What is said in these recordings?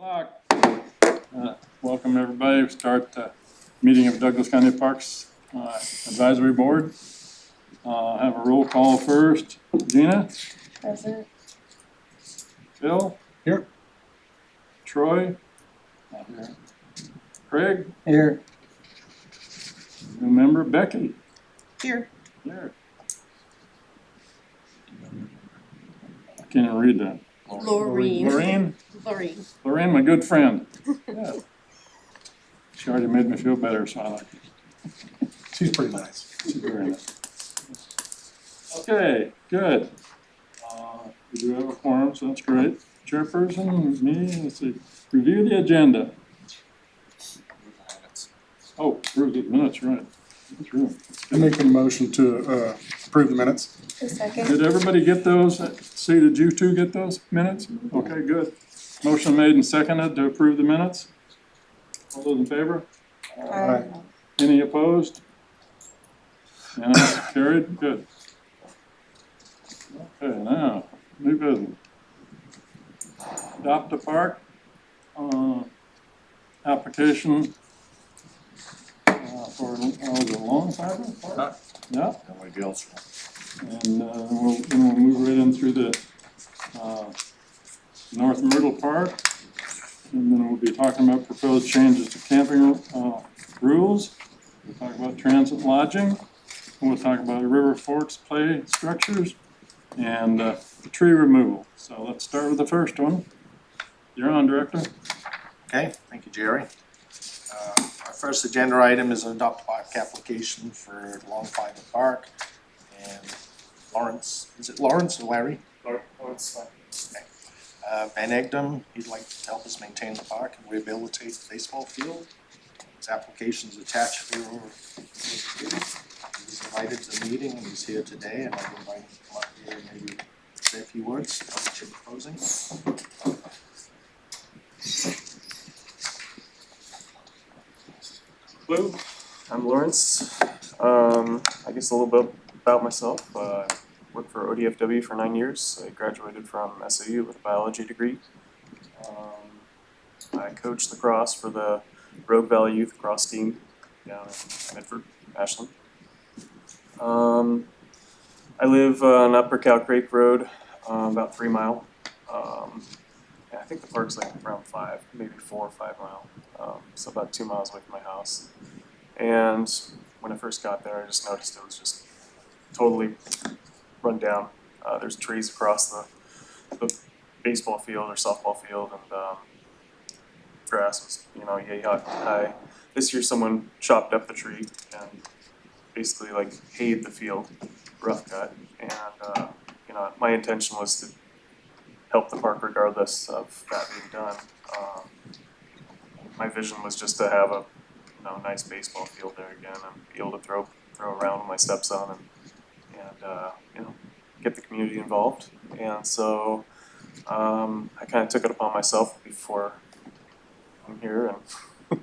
O'clock. Welcome everybody. We start the meeting of Douglas County Parks Advisory Board. Have a roll call first. Gina? Present. Phil? Here. Troy? Not here. Craig? Here. New member Becky? Here. Here. I can't even read that. Lorene. Lorene, my good friend. Yeah. She already made me feel better, so I like it. She's pretty nice. She's very nice. Okay, good. We do have a quorum, so that's great. Chairperson, me, let's see. Review the agenda. Oh, approve the minutes, right. That's right. I make a motion to approve the minutes. A second. Did everybody get those? See, did you two get those minutes? Okay, good. Motion made and seconded to approve the minutes. All those in favor? Aye. Any opposed? And it's carried, good. Okay, now, new business. Adopt a park, application for, was it a long time? Yeah. Nobody else. And we'll move right in through the North Myrtle Park. And then we'll be talking about proposed changes to camping rules. We'll talk about transit lodging. We'll talk about River Forks play structures and the tree removal. So let's start with the first one. You're on, Director. Okay, thank you, Jerry. Our first agenda item is an adopt park application for Long Fiber Park. And Lawrence, is it Lawrence or Larry? Lawrence. Okay. Van Egdom, he'd like to help us maintain the park and rehabilitate the baseball field. His application is attached here. He's invited to the meeting and he's here today, and I've invited him to come up here and maybe say a few words about what you're proposing. Hello, I'm Lawrence. I guess a little bit about myself. I worked for ODFW for 9 years. I graduated from SAU with a biology degree. I coached lacrosse for the Rogue Valley Youth Lacrosse team down in Medford, Ashland. I live on Upper Cow Creek Road, about 3 mile. Yeah, I think the park's like around 5, maybe 4 or 5 mile. So about 2 miles away from my house. And when I first got there, I just noticed it was just totally run down. There's trees across the baseball field or softball field, and grass was, yay high. This year someone chopped up the tree and basically like hayed the field, rough cut. And my intention was to help the park regardless of that being done. My vision was just to have a nice baseball field there again and be able to throw around with my stepson and get the community involved. And so I kind of took it upon myself before I'm here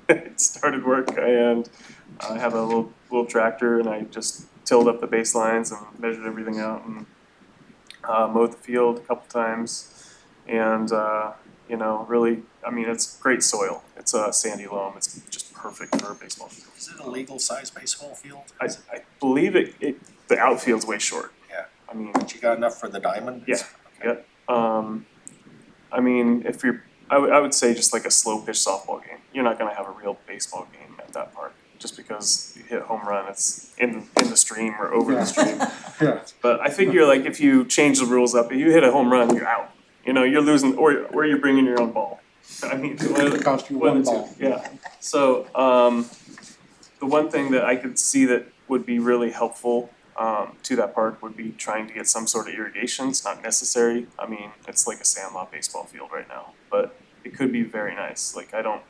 and started work. And I have a little tractor, and I just tilled up the baselines and measured everything out and mowed the field a couple times. And really, it's great soil. It's a sandy loam. It's just perfect for a baseball field. Is it a legal size baseball field? I believe the outfield's way short. Yeah. But You got enough for the diamond? Yeah. Okay. If you're, I would say just like a slow pitch softball game. You're not going to have a real baseball game at that park just because you hit a home run. It's in the stream or over the stream. Yeah. But I figure like if you change the rules up, if you hit a home run, you're out. You're losing, or you're bringing your own ball. It cost you one ball. Yeah. So the one thing that I could see that would be really helpful to that park would be trying to get some sort of irrigation. It's not necessary. It's like a sandlot baseball field right now, but it could be very nice. Like, I don't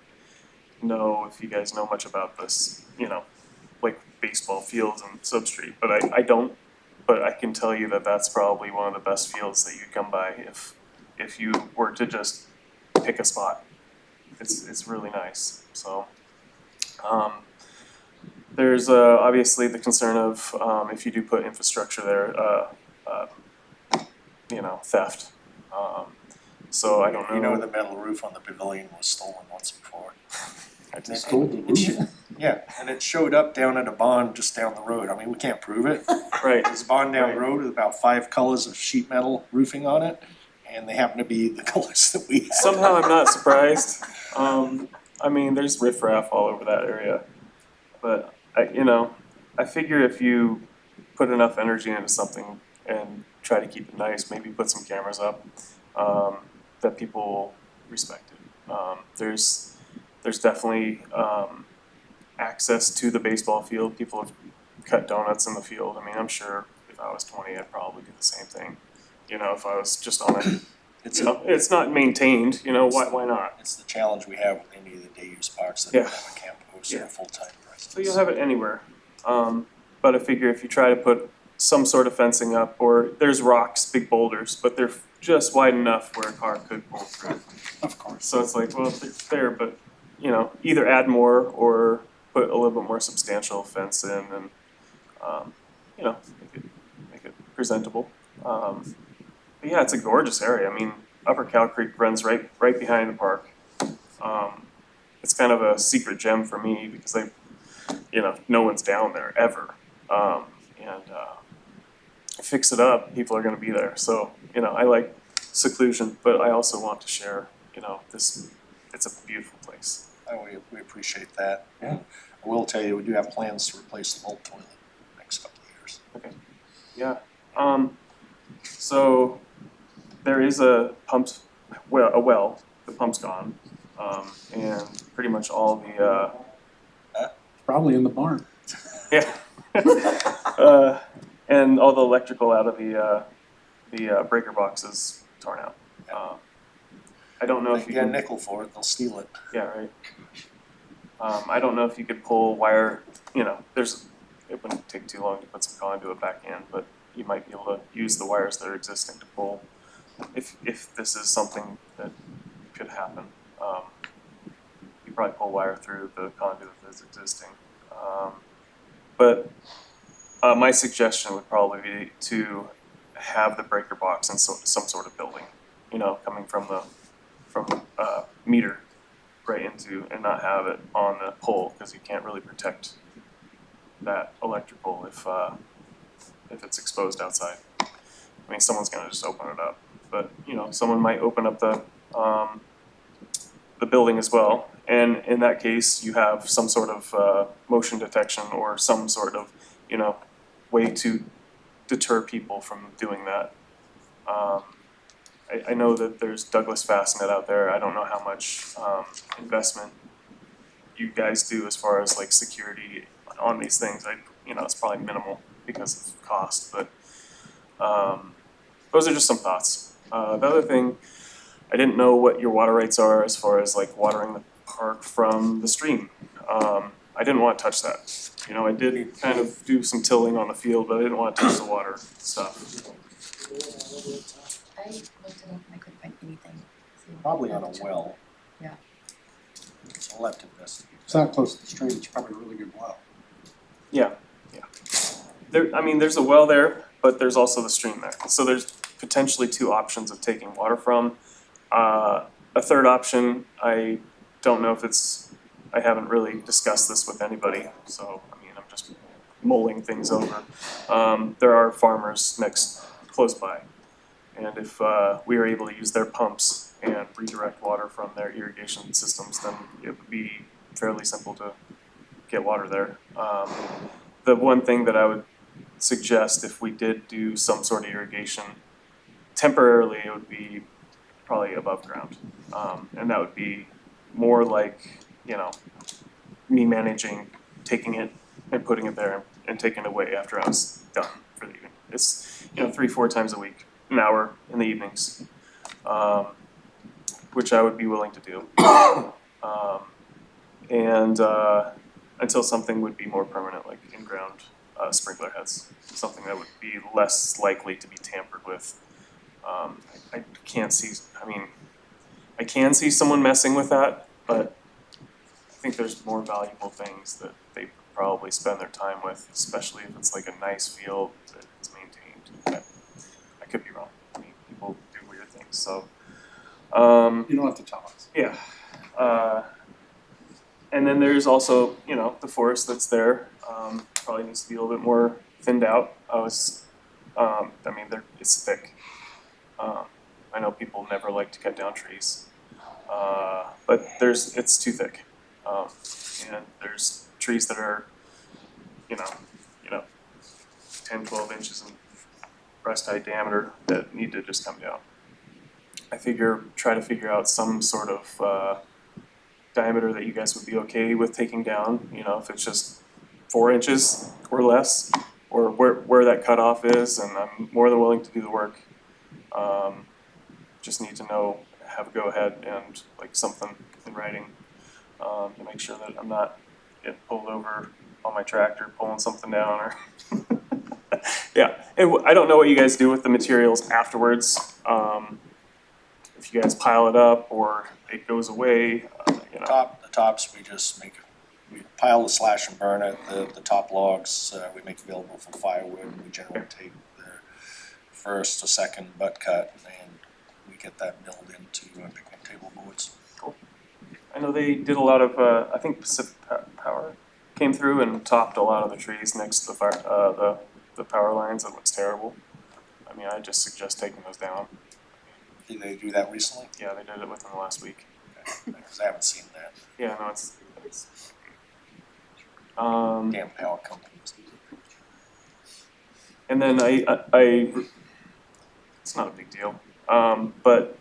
know if you guys know much about this, like baseball fields and substrate, but I don't. But I can tell you that that's probably one of the best fields that you come by if you were to just pick a spot. It's really nice. So there's obviously the concern of if you do put infrastructure there, theft. So I don't know. You know, the metal roof on the pavilion was stolen once before. I just, Stole the roof? Yeah, and it showed up down at a bond just down the road. I mean, we can't prove it. right, There's a bond down the Right. road with about 5 colors of sheet metal roofing on it, and they happen to be the colors that we have. somehow I'm not surprised. I mean, there's riffraff all over that area. But I figure if you put enough energy into something and try to keep it nice, maybe put some cameras up, that people will respect it. There's definitely access to the baseball field. People have cut donuts in the field. I mean, I'm sure if I was 20, I'd probably do the same thing. If I was just on it, It's it's not maintained. Why not? It's the challenge we have with any of the day use parks that Yeah. don't have a camp host or Yeah. a full-time presence. So you'll have it anywhere. But I figure if you try to put some sort of fencing up, or there's rocks, big boulders, but they're just wide enough where a car could pull through. Of course. So it's like, well, it's there, but either add more or put a little bit more substantial fence in, and make it presentable. But yeah, it's a gorgeous area. I mean, Upper Cow Creek runs right behind the park. It's kind of a secret gem for me because no one's down there ever. Fix it up, people are gonna be there. So, I like seclusion, but I also want to share, this, it's a beautiful place. We appreciate that. Yeah. I will tell you, we do have plans to replace the Volt toilet in the next couple of years. Yeah, so there is a well, the pump's gone. And pretty much all the, Probably in the barn. yeah. And all the electrical out of the breaker box is torn out. I don't know If if you you get a can, nickel for it, they'll steal it. yeah, right. I don't know if you could pull wire, it wouldn't take too long to put some conduit back in, but you might be able to use the wires that are existing to pull, if this is something that could happen. You probably pull wire through the conduit that's existing. But my suggestion would probably be to have the breaker box in some sort of building, coming from the meter right into, and not have it on the pole, because you can't really protect that electrical if it's exposed outside. I mean, someone's gonna just open it up, but someone might open up the building as well, and in that case, you have some sort of motion detection or some sort of way to deter people from doing that. I know that there's Douglas Fastnet out there. I don't know how much investment you guys do as far as like security on these things. It's probably minimal because of cost, but those are just some thoughts. The other thing, I didn't know what your water rights are as far as like watering the park from the stream. I didn't want to touch that. I did kind of do some tilling on the field, but I didn't want to touch the water stuff. I looked it up and I couldn't find anything. So Probably on a well. Yeah. I'll have to investigate. It's not close to the stream, it's probably a really good well. Yeah. There's a well there, but there's also the stream there. So there's potentially 2 options of taking water from. A third option, I don't know if I haven't really discussed this with anybody, so I'm just mulling things over. There are farmers close by, and if we are able to use their pumps and redirect water from their irrigation systems, then it would be fairly simple to get water there. The one thing that I would suggest, if we did do some sort of irrigation, temporarily it would be probably above ground. And that would be more like, me managing, taking it and putting it there and taking it away after I was done for the evening. It's, 3-4 times a week, an hour in the evenings, which I would be willing to do. Until something would be more permanent, like in-ground sprinkler heads, something that would be less likely to be tampered with. I can see someone messing with that, but I think there's more valuable things that they probably spend their time with, especially if it's like a nice field that's maintained. I could be wrong. People do weird things, so You don't have to tell us. Yeah. And then there's also, you know, the forest that's there. Probably needs to be a little bit more thinned out. It's thick. I know people never like to cut down trees, but it's too thick. And there's trees that are, you know, 10, 12 inches in breast height diameter that need to just come down. Try to figure out some sort of diameter that you guys would be okay with taking down, you know, if it's just 4 inches or less, or where that cutoff is, and I'm more than willing to do the work. Just need to have a go ahead and like something in writing, to make sure that I'm not getting pulled over on my tractor pulling something down or yeah. And I don't know what you guys do with the materials afterwards. If you guys pile it up or it goes away, you know. The tops, we pile the slash and burn it, the top logs, we make available for firewood, we generally take the first or second butt cut and we get that milled into picnic table boards. Cool. I know they did a lot of, I think Pacific Power came through and topped a lot of the trees next to the power lines. It looks terrible. I mean, I just suggest taking those down. Did they do that recently? Yeah, they did it within the last week. Because I haven't seen that. Yeah, no, it's Damn power companies. and then I it's not a big deal. But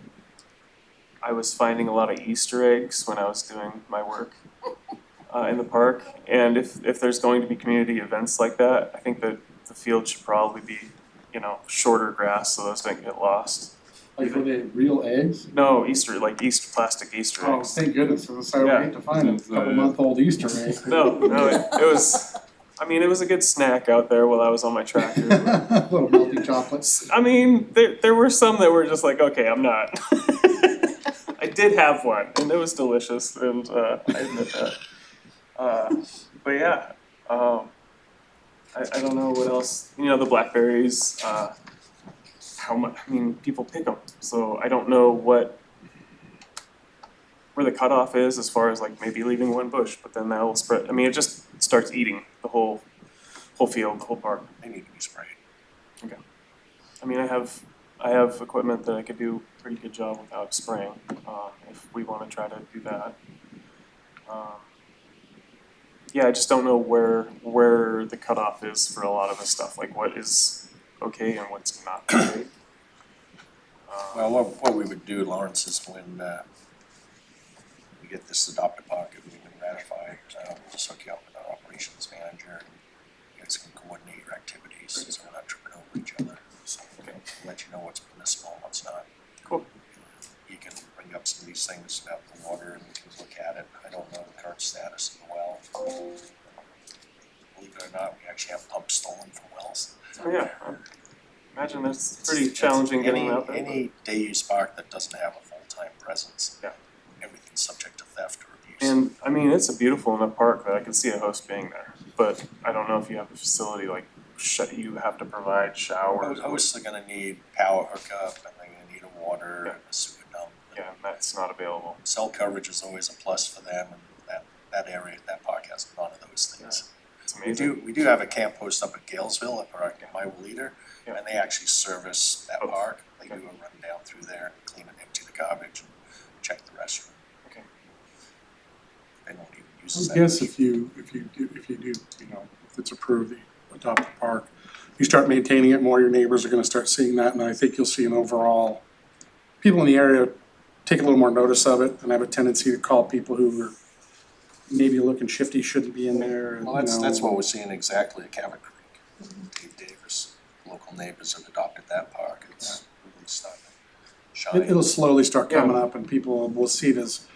I was finding a lot of Easter eggs when I was doing my work in the park. And if there's going to be community events like that, I think that the field should probably be, you know, shorter grass so those don't get lost. Like, were they real eggs? No, plastic Easter Oh, eggs. thank goodness, I would Yeah. hate to find a couple-month-old Easter egg. No, it was, I mean, it was a good snack out there while I was on my tractor. Little melty chocolates. I mean, there were some that were just like, okay, I'm not. I did have one, and it was delicious, and I admit that. But yeah, I don't know what else. You know, the blackberries. How much? I mean, people pick them, so I don't know where the cutoff is as far as like maybe leaving one bush, but then that'll spread. I mean, it just starts eating the whole field, the whole park. They need to be sprayed. Okay. I mean, I have equipment that I could do a pretty good job without spraying, if we want to try to do that. Yeah, I just don't know where the cutoff is for a lot of this stuff, like what is okay and what's not okay. Well, what we would do, Lawrence, is when we get this adopted park, if we can ratify, we'll just hook you up with our operations manager, and you guys can coordinate your activities, so we're not tripping over each other. So we can let you know what's permissible and what's not. Cool. You can bring up some of these things about the water, and we can look at it. I don't know the current status of the well. Believe it or not, we actually have pumps stolen from wells. Oh yeah, imagine that's pretty challenging getting them out there. Any day use park that doesn't have a full-time presence, Yeah. everything's subject to theft or abuse. And I mean, it's a beautiful enough park that I can see a host being there, but I don't know if you have a facility like you have to provide showers. Hosts are gonna need power hookup, and they're gonna need a water and a sewer dump. Yeah, and that's not available. Cell coverage is always a plus for them, and that area, that park has none of those things. It's We amazing. do have a camp post up at Galesville, up at My Leader, Yeah. and they actually service that Oh, park. They okay. do a run down through there, clean and empty the garbage, and check the restroom. Okay. They don't even use I that. guess if you do, you know, if it's approved, the adopted park, you start maintaining it more, your neighbors are gonna start seeing that, and I think you'll see an overall, people in the area take a little more notice of it, and have a tendency to call people who are maybe looking shifty, shouldn't be in there, Well, that's what we're seeing exactly at Cabot Creek. Dave Davis, local neighbors have adopted that park. It's really starting to shine. It'll slowly start Yeah. coming up, and people will see it as,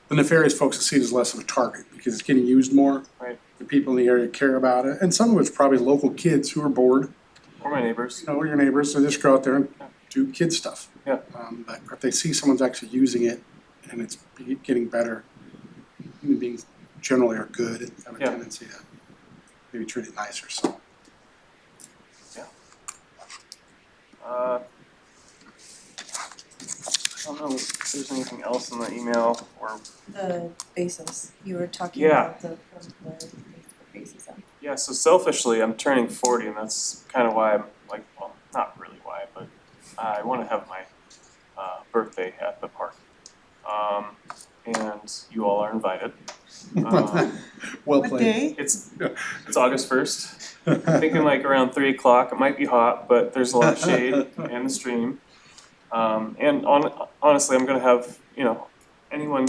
the nefarious folks will see it as less of a target, because it's getting used more. Right. The people in the area care about it, and some of it's probably local kids who are bored, Or my neighbors. you know, your neighbors, so just go out there and do kid stuff. Yeah. But if they see someone's actually using it, and it's getting better, human beings generally are good, and have a Yeah. tendency to maybe treat it nicer, so. don't know if there's anything else in the email or, The basis, you were talking Yeah. about the basis of. yeah, so selfishly, I'm turning 40 and that's kind of why I'm like, well, not really why, but I want to have my birthday at the park. And you all are invited. Well What played. day? It's August 1st. I'm thinking like around 3 o'clock. It might be hot, but there's a lot of shade and the stream. And honestly, I'm gonna have, you know, anyone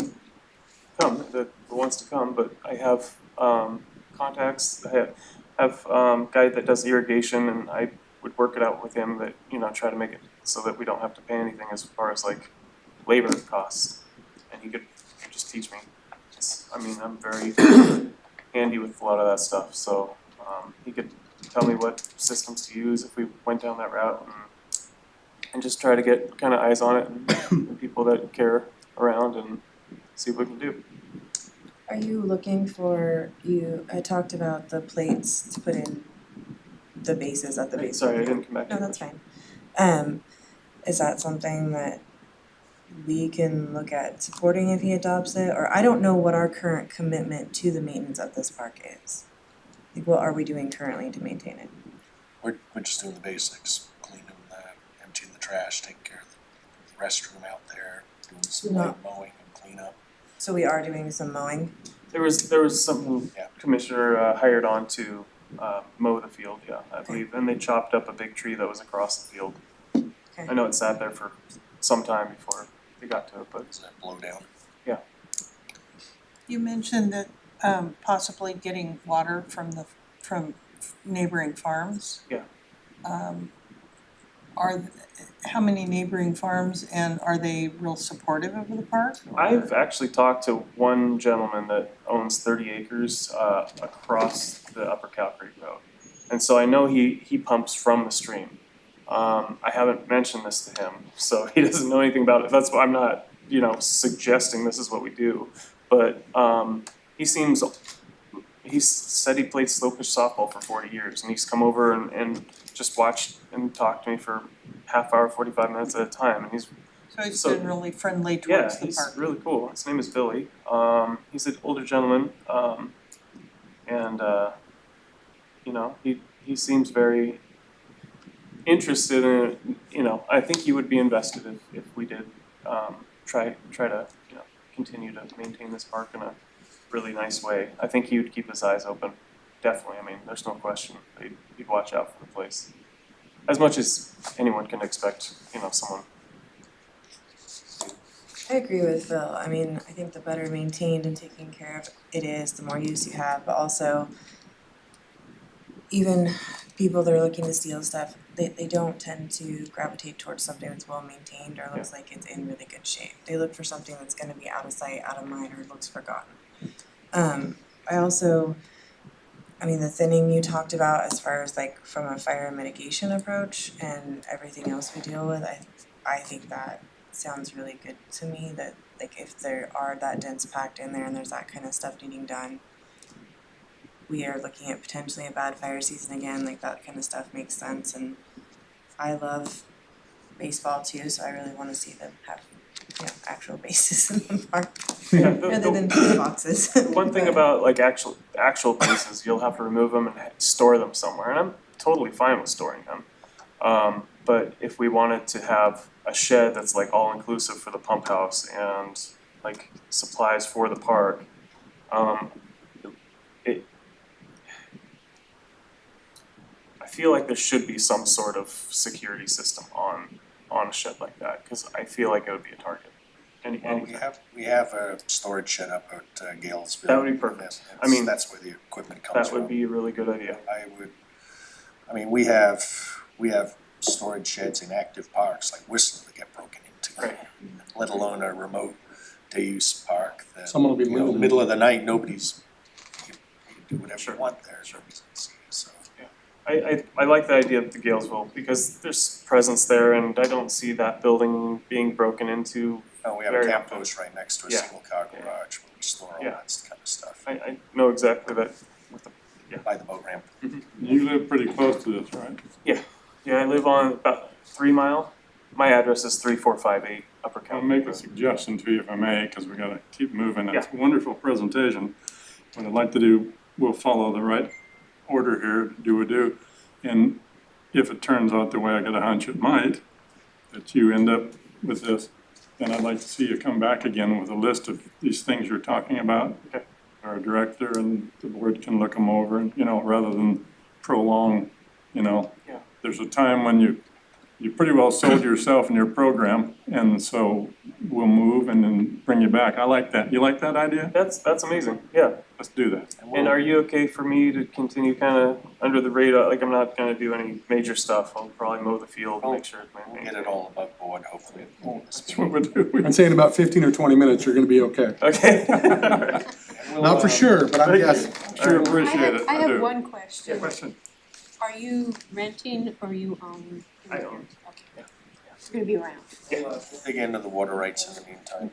come that wants to come, but I have contacts. I have guy that does irrigation, and I would work it out with him that, you know, try to make it so that we don't have to pay anything as far as like labor costs. And he could just teach me. I mean, I'm very handy with a lot of that stuff, so he could tell me what systems to use if we went down that route, and just try to get kind of eyes on it and people that care around and see what we can do. Are you looking for, I talked about the plates to put in the bases at the base. Sorry, I didn't come back to No, you. that's fine. Is that something that we can look at supporting if he adopts it? Or I don't know what our current commitment to the maintenance of this park is. Like, what are we doing currently to maintain it? We're just doing the basics, cleaning emptying the trash, taking care of the restroom out there, doing some No. light mowing and cleanup. So we are doing some mowing? There was something Yeah. Commissioner hired on to mow the field, yeah, I believe, and they chopped up a big tree that was across the field. Okay. I know it sat there for some time before they got to it, but Is that blow down? You mentioned that possibly getting water from neighboring farms. Yeah. How many neighboring farms, and are they real supportive of the park? or- I've actually talked to one gentleman that owns 30 acres across the Upper Cow Creek Road. And so I know he pumps from the stream. I haven't mentioned this to him, so he doesn't know anything about it. That's why I'm not, you know, suggesting this is what we do. But he said he played slow pitch softball for 40 years, and he's come over and just watched and talked to me for half hour, 45 minutes at a time, and he's So he's So- been really friendly yeah, towards the he's park. really cool. His name is Billy. He's an older gentleman, and you know, he seems very interested in it. You know, I think he would be invested if we did try to, you know, continue to maintain this park in a really nice way. I think he would keep his eyes open. Definitely. I mean, there's no question. He'd watch out for the place as much as anyone can expect. You know, someone. I agree with Phil. I mean, I think the better maintained and taken care of it is, the more use you have, but also even people that are looking to steal stuff, they don't tend to gravitate towards something that's well maintained or looks like it's in really good shape. They look for something that's gonna be out of sight, out of mind, or looks forgotten. I mean, the thinning you talked about as far as like from a fire mitigation approach and everything else we deal with, I think that sounds really good to me, that like if there are that dense packed in there and there's that kind of stuff needing done, we are looking at potentially a bad fire season again, like that kind of stuff makes sense. And I love baseball too, so I really wanna see them have, you know, actual bases in the park Yeah, rather than pizza boxes. One thing about like actual bases, you'll have to remove them and store them somewhere, and I'm totally fine with storing them. But if we wanted to have a shed that's like all inclusive for the pump house and like supplies for the park, I feel like there should be some sort of security system on a shed like that, because I feel like it would be a target. Well, we have a storage shed up at Galesville. That would be perfect. And I mean, that's where the equipment comes That from. would be a really good idea. I mean, we have storage sheds in active parks like Whistler that get broken into. Right. Let alone a remote day use park that, Someone will be you know, living in middle of the night, you can do whatever Sure. you want there, nobody's gonna see you, so. I like the idea of the Galesville because there's presence there, and I don't see that building being broken into. Oh, we have a Very camp often. post right next to a Yeah. single car Yeah. garage where we store all Yeah. that kind of stuff, I know exactly that. by the boat ramp. You live pretty close to this, right? Yeah, I live on about 3 mile. My address is 3458 Upper I'll Cal. make a suggestion to you if I may, because we gotta keep moving. It's a Yeah. wonderful presentation. What I'd like to do, we'll follow the right order here, do a do. And if it turns out the way I got a hunch it might, that you end up with this, then I'd like to see you come back again with a list of these things you're talking about. Okay. Our director and the board can look them over and, rather than prolong, Yeah. There's a time when you pretty well sold yourself and your program, and so we'll move and then bring you back. I like that. You like that idea? That's amazing, yeah. Let's do that. And are you okay for me to continue kind of under the radar, like I'm not gonna do any major stuff, I'll probably mow the field, make sure it's We'll maintained. get it all above board, hopefully. That's what we do. I'd say in about 15 or 20 minutes, you're gonna be okay. Okay. Not for sure, but I'm guessing. Sure appreciate it. I do. have one question. Question. Are you renting or you own? I own. Okay. It's gonna be around. Dig into the water rights in the meantime.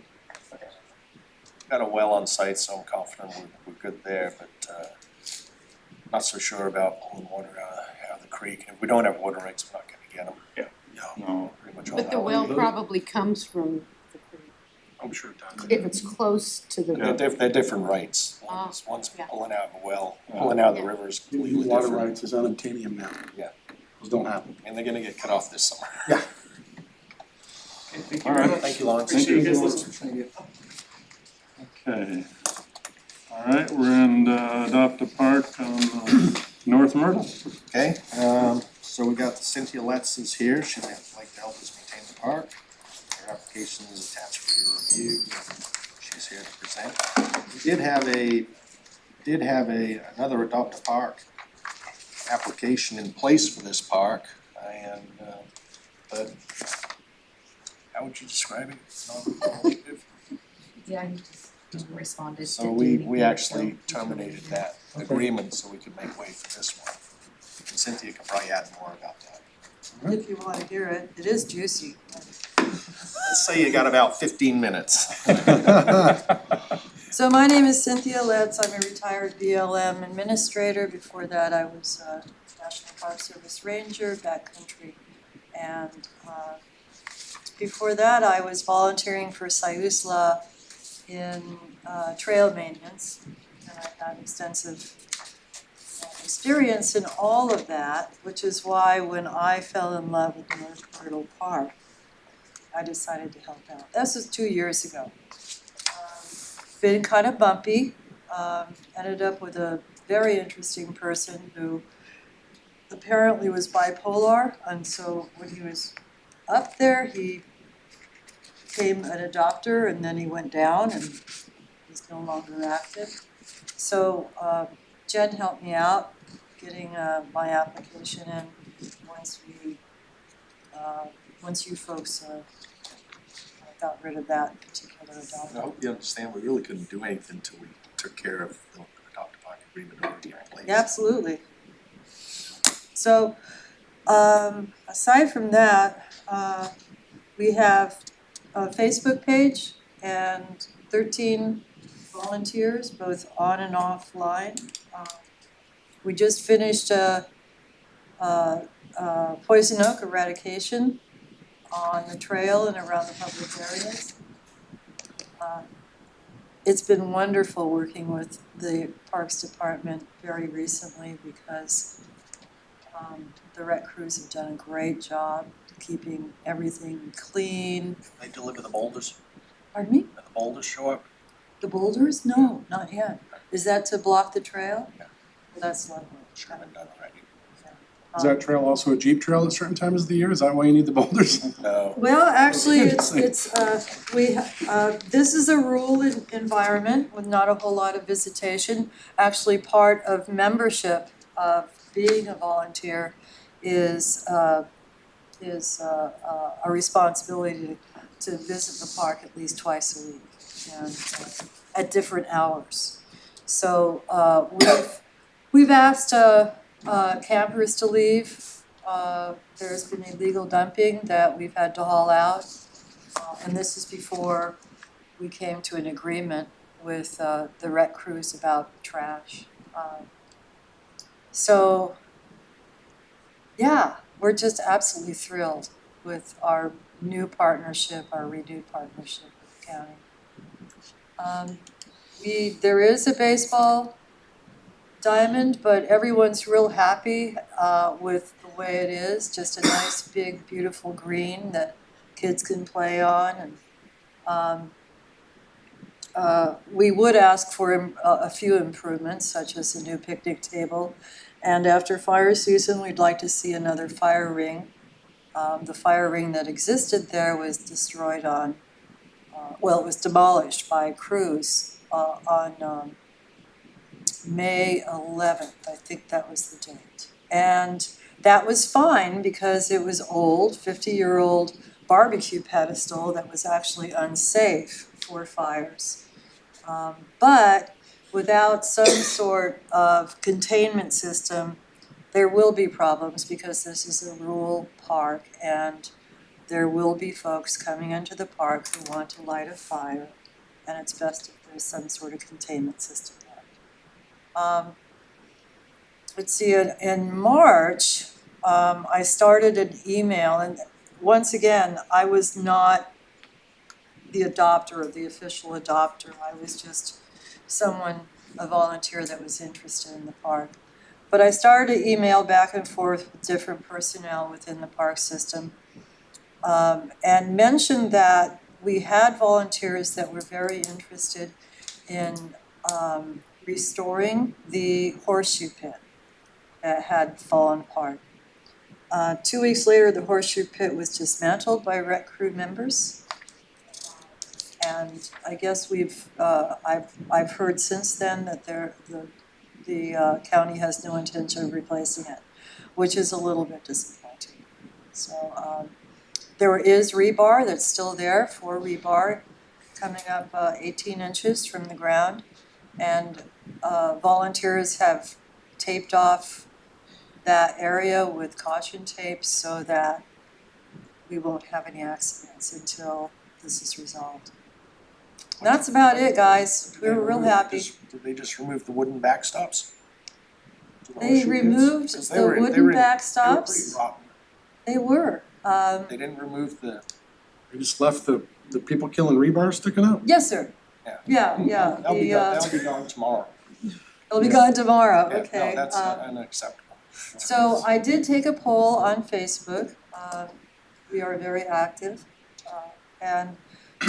Got a well on site, so I'm confident we're good there, but not so sure about pulling water out of the creek. And if we don't have water rights, we're not gonna get them. No. Pretty much all But the that. well probably comes from the creek, I'm sure it does. if it's close to the. They're different rights. One's yeah. pulling out of a well, pulling out of the Yeah. river is completely Water different. rights is unobtainium now. Yeah. Those don't happen. And they're gonna get cut off this summer. Yeah. Thank All you very right. much. Thank you, Lawrence. Appreciate you guys listening. Okay. All right, we're in Adopt a Park on North Myrtle. Okay, so we got Cynthia Letts is here, she'd like to help us maintain the park. Her application is attached for your review, she's here to present. We did have another Adopt a Park application in place for this park, and, but how would you describe it? Non-competitive? Yeah, he just responded to So do we anything, actually so- terminated that agreement so we could make way for this one. And Cynthia could probably add more about that. If you wanna hear it, it is juicy. Let's say you got about 15 minutes. So my name is Cynthia Letts, I'm a retired BLM administrator. Before that, I was a National Park Service Ranger, backcountry. And before that, I was volunteering for Siuslaw in trail maintenance. And I've had extensive experience in all of that, which is why when I fell in love with North Myrtle Park, I decided to help out. This was 2 years ago. Been kind of bumpy, ended up with a very interesting person who apparently was bipolar, and so when he was up there, he became an adopter, and then he went down and he's no longer active. So Jen helped me out getting my application in once you folks got rid of that particular I adopter. hope you understand, we really couldn't do anything until we took care of the Adopt a Park agreement already in place. Absolutely. So, aside from that, we have a Facebook page and 13 volunteers, both on and offline. We just finished a poison oak eradication on the trail and around the public areas. It's been wonderful working with the Parks Department very recently because the rec crews have done a great job keeping everything clean. They deliver the boulders, Pardon me? and the boulders show up. The boulders? No, not yet. Is that to block the trail? Yeah. Well, that's not. Should have been done already. Is that trail also a Jeep trail at certain times of the year? Is that why you need the boulders? No, Well, actually, this is a rural environment with not a whole lot of visitation. Actually, part of membership of being a volunteer is a responsibility to visit the park at least twice a week and at different hours. So we've asked campers to leave. There's been illegal dumping that we've had to haul out. And this is before we came to an agreement with the rec crews about trash. So, yeah, we're just absolutely thrilled with our new partnership, our renewed partnership with the county. There is a baseball diamond, but everyone's real happy with the way it is, just a nice, big, beautiful green that kids can play on. And we would ask for a few improvements, such as a new picnic table. And after fire season, we'd like to see another fire ring. The fire ring that existed there was destroyed on, it was demolished by crews on May 11th, I think that was the date. And that was fine because it was old, 50-year-old barbecue pedestal that was actually unsafe for fires. But without some sort of containment system, there will be problems because this is a rural park and there will be folks coming into the park who want to light a fire, and it's best if there's some sort of containment system there. Let's see, in March, I started an email, and once again, I was not the adopter or the official adopter. I was just a volunteer that was interested in the park. But I started to email back and forth with different personnel within the park system, and mentioned that we had volunteers that were very interested in restoring the horseshoe pit that had fallen apart. 2 weeks later, the horseshoe pit was dismantled by rec crew members. And I guess I've heard since then that the county has no intention of replacing it, which is a little bit disappointing. So there is rebar that's still there, 4 rebar coming up 18 inches from the ground. And volunteers have taped off that area with caution tape so that we won't have any accidents until this is resolved. And that's about it, guys. We were real happy. Did they just remove the wooden backstops? to the They horseshoe pits? removed 'Cause the wooden they were pretty backstops. rotten. They were. They didn't remove the, They just left the people killing rebar sticking out? Yes, sir. Yeah. Yeah. that'll be gone tomorrow. It'll be gone tomorrow, Yeah, okay. no, that's unacceptable. So I did take a poll on Facebook. We are very active. And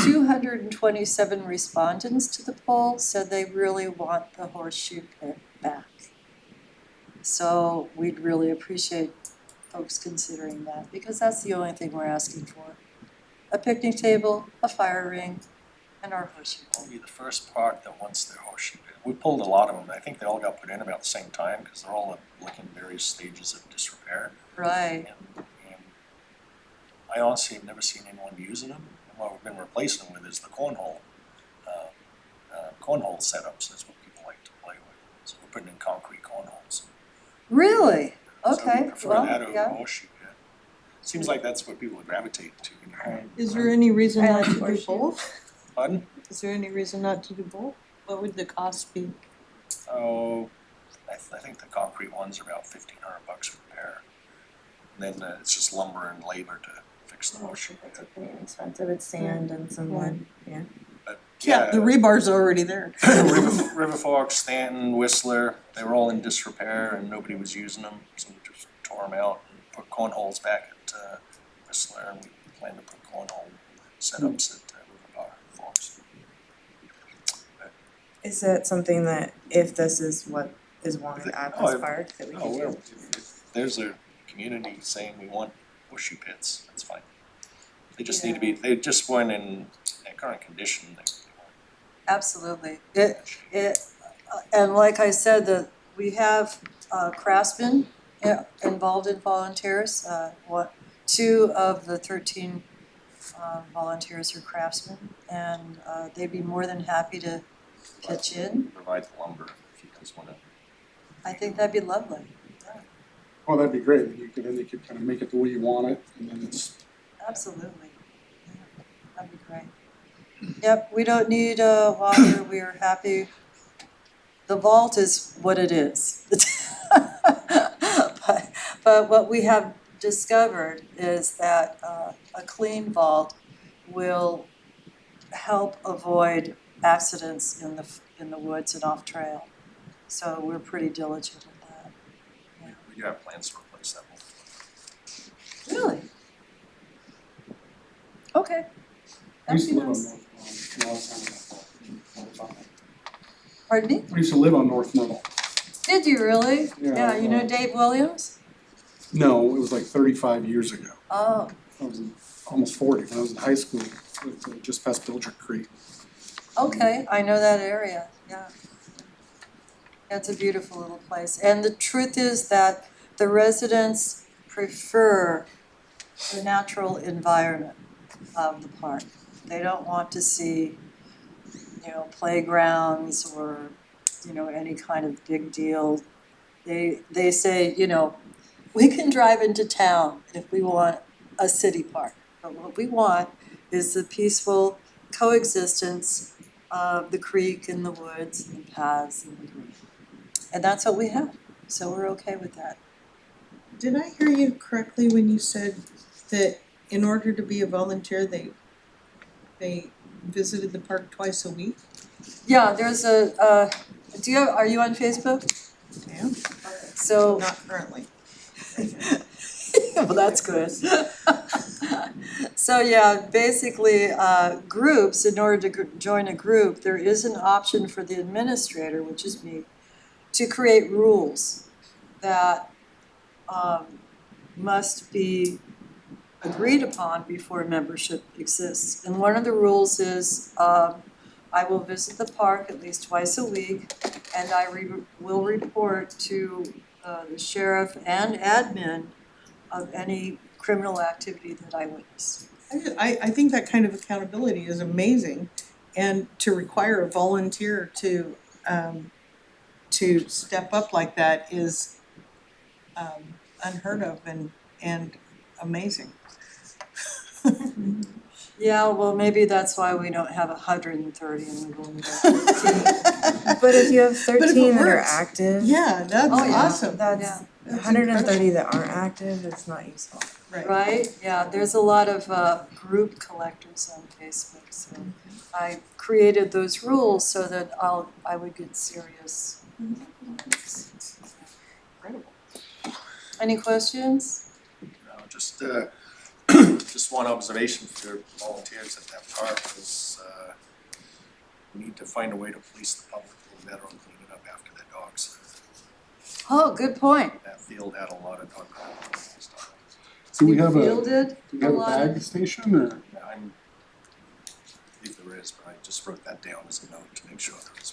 227 respondents to the poll said they really want the horseshoe pit back. So we'd really appreciate folks considering that, because that's the only thing we're asking for. A picnic table, a fire ring, and our horseshoe pit. We'll be the first park that wants their horseshoe pit. We pulled a lot of them. I think they all got put in about the same time because they're all like in various stages of disrepair. Right. And I honestly have never seen anyone using them. What we've been replacing them with is the cornhole setups. That's what people like to play with. So we're putting in concrete cornholes. Really? So Okay, we prefer well, that over yeah. horseshoe pit. Seems like that's what people gravitate to. You know? Is there any reason I not like to do horseshoes. both? Pardon? Is there any reason not to do both? What would the cost be? Oh, I think the concrete ones are about $1,500 for repair. And then it's just lumber and labor to fix the horseshoe pit. That's pretty expensive. It's sand and some wood, yeah. But Yeah, the rebar's already there. River Forks, Stanton, Whistler, they were all in disrepair and nobody was using them, so we just tore them out and put cornholes back at Whistler, and we plan to put cornhole setups at River Forks. Is that something that, if this is what is wanted at Oh, this if- park, that we Oh, can well, do? if there's a community saying we want horseshoe pits, that's fine. They just need to be, they just weren't in their current condition. Absolutely. And like I said, we have craftsmen involved in volunteers. 2 of the 13 volunteers are craftsmen, and they'd be more than happy to pitch in. Provide the lumber if you guys wanna. I think that'd be lovely. Oh, that'd be great. Then you could kind of make it the way you want it, and then it's, Absolutely. Yeah, that'd be great. Yep, we don't need water, we are happy. The vault is what it is. But what we have discovered is that a clean vault will help avoid accidents in the woods and off trail. So we're pretty diligent with that. We do have plans to replace that one. Really? Okay. I used to That'd live be on nice. North. Pardon me? I used to live on North Myrtle. Did you really? Yeah, You know Dave Williams? No, it was like 35 years ago. Oh, I was almost 40 when I was in high school, just past Bildrick Creek. okay, I know that area, yeah. That's a beautiful little place. And the truth is that the residents prefer the natural environment of the park. They don't want to see, playgrounds or, any kind of big deal. They say, we can drive into town if we want a city park. But what we want is the peaceful coexistence of the creek and the woods and the paths and the green. And that's what we have, so we're okay with that. Did I hear you correctly when you said that in order to be a volunteer, they visited the park twice a week? Yeah, there's are you on Facebook? Yeah. So, Not currently. well, that's good. So yeah, basically, groups, in order to join a group, there is an option for the administrator, which is me, to create rules that must be agreed upon before membership exists. And one of the rules is I will visit the park at least twice a week, and I will report to the sheriff and admin of any criminal activity that I witness. I think that kind of accountability is amazing, and to require a volunteer to step up like that is unheard of and amazing. Yeah, well, maybe that's why we don't have 130 and we've only got 13. But if you have But if it 13 that are works. active, Yeah, that's Oh, yeah. awesome. that's Yeah. 130 that aren't active, it's not useful. Right, yeah, there's a lot of group collectors on Facebook, so I created those rules so that I would get serious. Incredible. Any questions? No, just just one observation for volunteers at that park is, we need to find a way to police the public a little better and clean it up after the dogs. Oh, good point. That field had a lot of dog problems. So we have a Fielded do we have a lot of- bag station or? I believe there is, but I just wrote that down as a note to make sure there is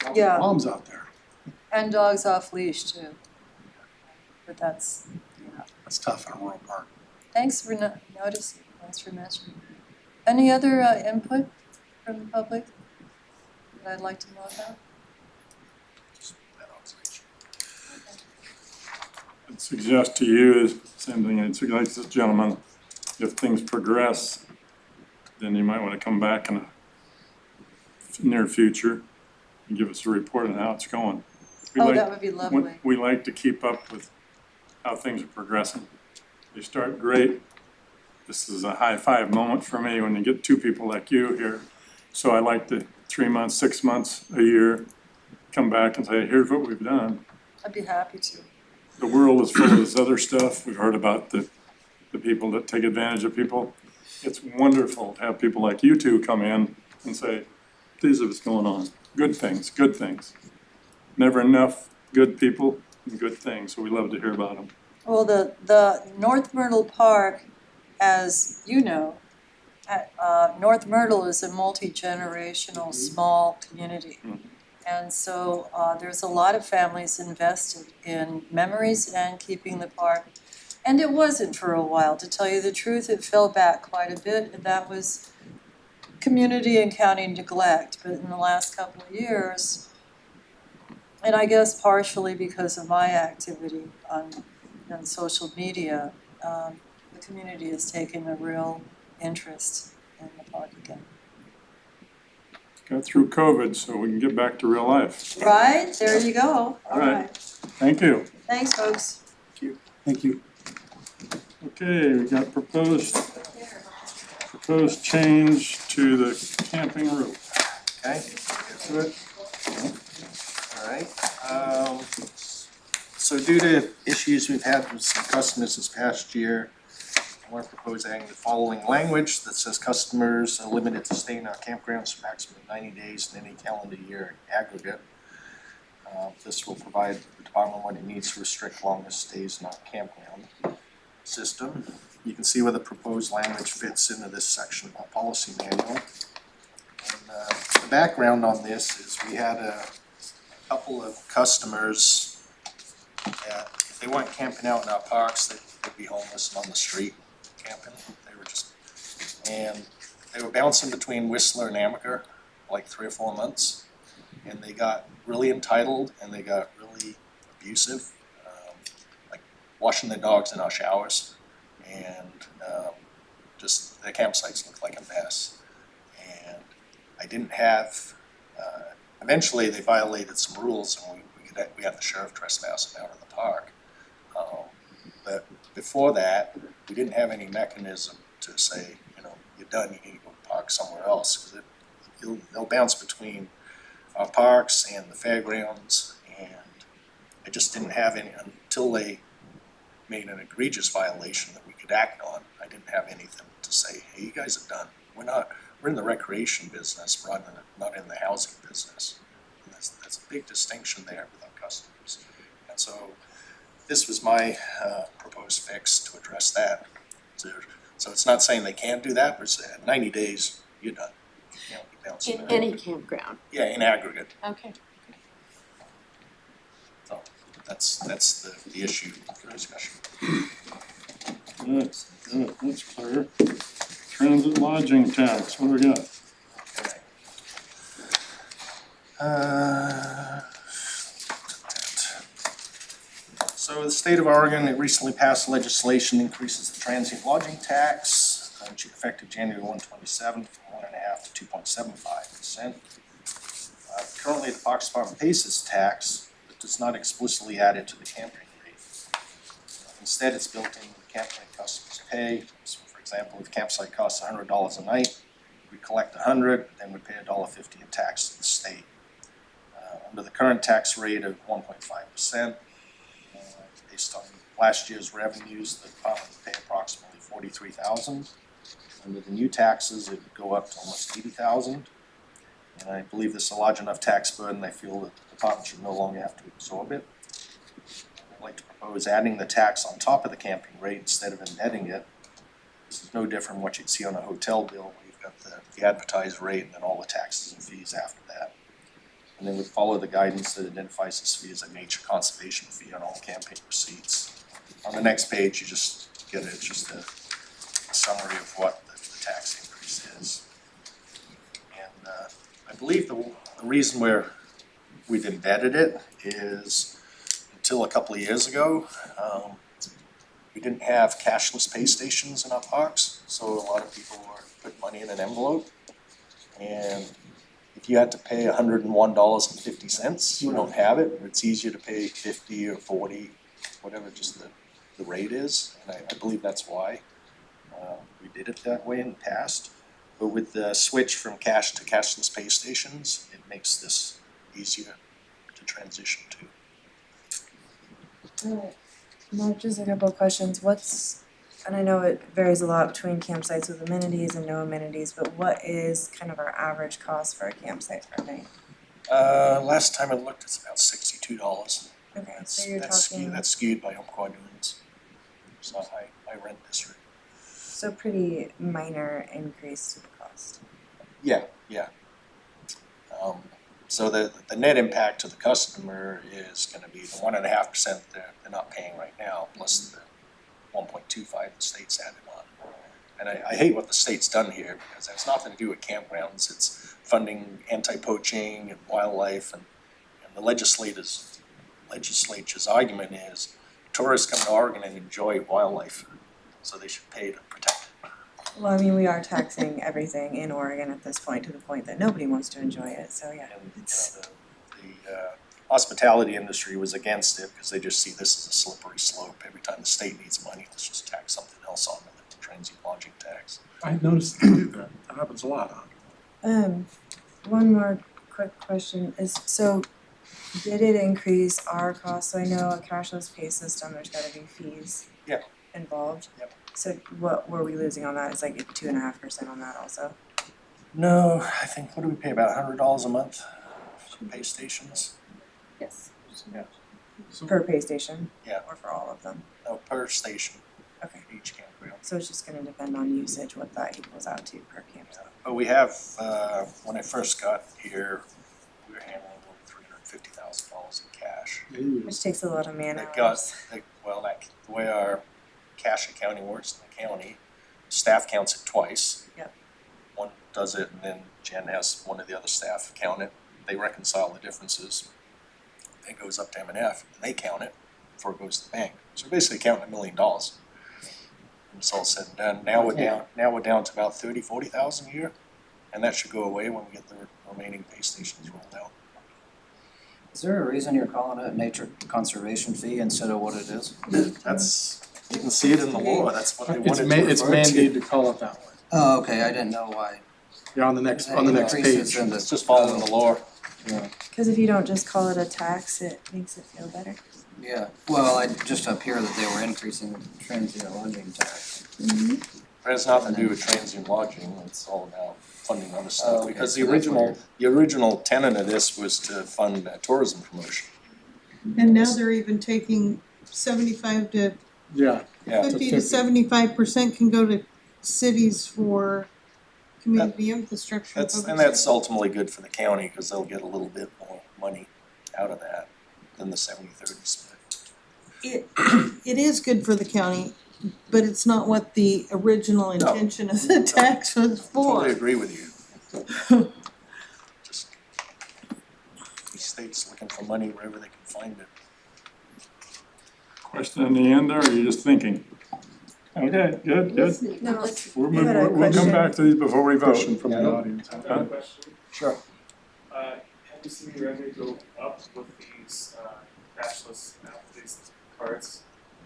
one. Yeah. Moms out there. And dogs off leash too. But that's, That's tough in a rural park. thanks for noticing, thanks for mentioning. Any other input from the public that I'd like to know about? Just that observation. I'd suggest to you is, same thing, I'd suggest to this gentleman, if things progress, then you might want to come back in the near future and give us a report on how it's going. We Oh, like- that would be lovely. We like to keep up with how things are progressing. They start great. This is a high five moment for me when you get two people like you here. So I like to 3 months, 6 months, a year, come back and say, here's what we've done. I'd be happy to. The world is full of this other stuff. We've heard about the people that take advantage of people. It's wonderful to have people like you two come in and say, these are what's going on. Good things, good things. Never enough good people and good things, so we love to hear about them. Well, the North Myrtle Park, as you know, North Myrtle is a multi-generational small community. And so there's a lot of families invested in memories and keeping the park. And it wasn't for a while, to tell you the truth, it fell back quite a bit, and that was community and county neglect. But in the last couple of years, and I guess partially because of my activity on social media, the community has taken a real interest in the park again. Got through COVID, so we can get back to real life. Right, there you go. All right. Thank you. Thanks, folks. Thank you. Okay, we got proposed change to the camping route. Okay, get to it. Alright, so due to issues we've had with some customers this past year, I want to propose adding the following language that says customers are limited to staying on campgrounds for maximum 90 days in any calendar year in aggregate. This will provide the department what it needs to restrict longer stays in our campground system. You can see where the proposed language fits into this section of our policy manual. And the background on this is we had a couple of customers that if they weren't camping out in our parks, they'd be homeless and on the street camping. And they were bouncing between Whistler and Amaker for like 3 or 4 months. And they got really entitled and they got really abusive, like washing their dogs in our showers. And just their campsites looked like a mess. And I didn't have, eventually they violated some rules and we had the sheriff trespass them out of the park. But before that, we didn't have any mechanism to say, you know, you're done, you need to go park somewhere else. Because they'll bounce between our parks and the fairgrounds, and I just didn't have any until they made an egregious violation that we could act on. I didn't have anything to say, hey, you guys are done. We're in the recreation business, not in the housing business. And that's a big distinction there with our customers. And so this was my proposed fix to address that. So it's not saying they can't do that, but at 90 days, you're done. You know, you bounce In around. any campground? Yeah, in aggregate. Okay. So that's the issue for discussion. Good, that's clear. Transit lodging tax, what do we got? Okay. So the state of Oregon recently passed legislation that increases the transient lodging tax, which is effective January 1/27 from 1.5% to 2.75%. Currently, the Parks Department pays this tax, but does not explicitly add it to the camping rate. Instead, it's built in the camping customers pay. So for example, if campsite costs $100 a night, we collect $100, then we pay $1.50 in tax to the state. Under the current tax rate of 1.5%, based on last year's revenues, the department would pay approximately $43,000. Under the new taxes, it would go up to almost $80,000. And I believe this is a large enough tax burden, I feel that the department should no longer have to absorb it. I'd like to propose adding the tax on top of the camping rate instead of embedding it. This is no different from what you'd see on a hotel bill, where you've got the advertised rate and then all the taxes and fees after that. And then we follow the guidance that identifies this fee as a nature conservation fee on all camping receipts. On the next page, you just get it, just a summary of what the tax increase is. And I believe the reason we've embedded it is until a couple of years ago, we didn't have cashless pay stations in our parks, so a lot of people were putting money in an envelope. And if you had to pay $101.50, you don't have it. It's easier to pay 50 or 40, whatever just the rate is. And I believe that's why we did it that way in the past. But with the switch from cash to cashless pay stations, it makes this easier to transition to. Mark, just a couple of questions. And I know it varies a lot between campsites with amenities and no amenities, but what is kind of our average cost for a campsite per night? Last time I looked, it's about $62. Okay, so you're talking, That's skewed by Umpqua Dunes. So I rent this route. so pretty minor increase to the cost. Yeah. So the net impact to the customer is gonna be the 1.5% they're not paying right now, plus the 1.25 the state's added on. And I hate what the state's done here, because it has nothing to do with campgrounds. It's funding anti-poaching and wildlife, and the legislature's argument is tourists come to Oregon and enjoy wildlife, so they should pay to protect it. Well, I mean, we are taxing everything in Oregon at this point to the point that nobody wants to enjoy it, so yeah. And It's, hospitality industry was against it because they just see this as a slippery slope. Every time the state needs money, let's just tax something else on it, like the transient lodging tax. I noticed they do that, that happens a lot, huh? One more quick question is, so did it increase our cost? So I know a cashless pay system, there's gotta be fees Yeah. involved. Yep. So what were we losing on that? It's like 2.5% on that also? No, I think, what do we pay, about $100 a month for pay stations? Yes. Per pay station? Yeah. Or for all of them? No, per station, Okay, each campground. so it's just gonna depend on usage, what that equals out to per campsite. But we have, when I first got here, we were handling over $350,000 in cash. Which takes a lot of man That got, hours. the way our cash accounting works in the county, staff counts it twice. Yep. One does it, and then Jen has one of the other staff count it. They reconcile the differences. It goes up to M&F, and they count it before it goes to the bank. So we're basically counting $1 million. When it's all said and done. Now we're down to about 40,000 a year, and that should go away when we get the remaining pay stations rolled out. Is there a reason you're calling it nature conservation fee instead of what it is? That's, you can see it in the law, that's what they It's wanted to it's refer to. mandated to call it that way. Oh, okay, I didn't know why. Yeah, on the next Increases page. in the- It's just following the law. Cause if you don't just call it a tax, it makes it feel better. Yeah, well, I just up here that they were increasing the transient lodging tax. It has nothing to do with transient lodging, it's all about funding other stuff, okay, because so that's what the original tenet of this was to fund tourism promotion. And now they're even taking 75 to Yeah, Yeah, 50 to 75% can go to cities for community infrastructure. that's ultimately good for the county, because they'll get a little bit more money out of that than the 70-30 split. It is good for the county, but it's not what the original intention of the tax was for. Totally agree with you. Just, these states looking for money wherever they can find it. Question in the end there, or are you just thinking? Okay, good. No, We'll You had a come question? back to these before we vote. question from the audience. Huh? Question. Sure. Have you seen your revenue go up with these cashless these cards?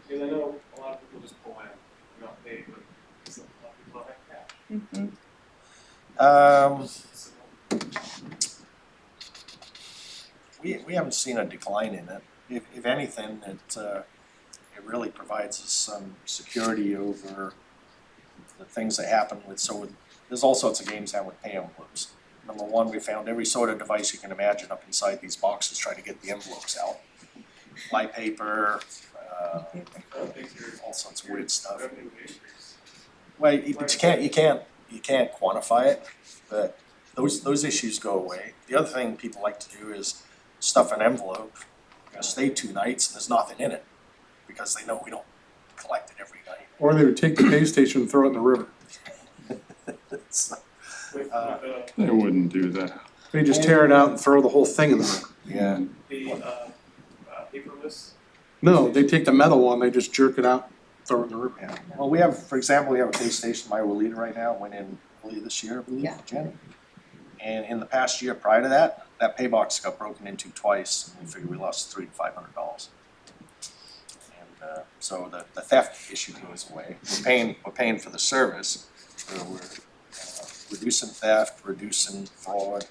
Because I know a lot of people just pull in, they're not paid, but a lot of people have cash. We haven't seen a decline in it. If anything, it really provides us some security over the things that happen there's all sorts of games now with pay envelopes. Number one, we found every sort of device you can imagine up inside these boxes trying to get the envelopes out. Fly paper, all sorts of weird stuff. Revenue increase. Well, but you can't quantify it, but those issues go away. The other thing people like to do is stuff an envelope, you're gonna stay 2 nights and there's nothing in it, because they know we don't collect it every night. Or they would take the pay station and throw it in the river. So, They wouldn't do that. They just tear it out and throw the whole thing in the river. yeah, The paperless. No, they take the metal one, they just jerk it out, throw it in the river. yeah. Well, we have, for example, we have a pay station by Walita right now, went in earlier this year, I believe, Yeah. Jen. And in the past year prior to that, that pay box got broken into twice, and we figured we lost $300 to $500. And so the theft issue goes away. We're paying for the service, so we're reducing theft, reducing fraud,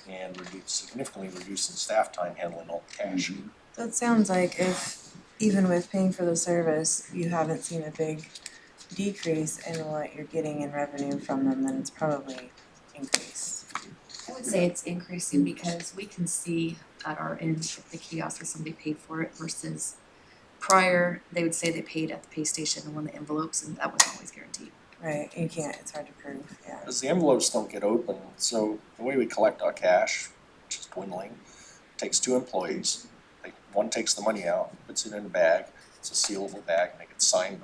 and significantly reducing staff time handling all the cash. So it sounds like if, even with paying for the service, you haven't seen a big decrease in what you're getting in revenue from them, then it's probably increased. I would say it's increasing because we can see at our end if the kiosk or somebody paid for it versus prior, they would say they paid at the pay station and won the envelopes, and that wasn't always guaranteed. Right, you can't, it's hard to prove, yeah. Because the envelopes don't get open, so the way we collect our cash, which is dwindling, takes 2 employees. One takes the money out, puts it in a bag, it's a sealable bag, and it gets signed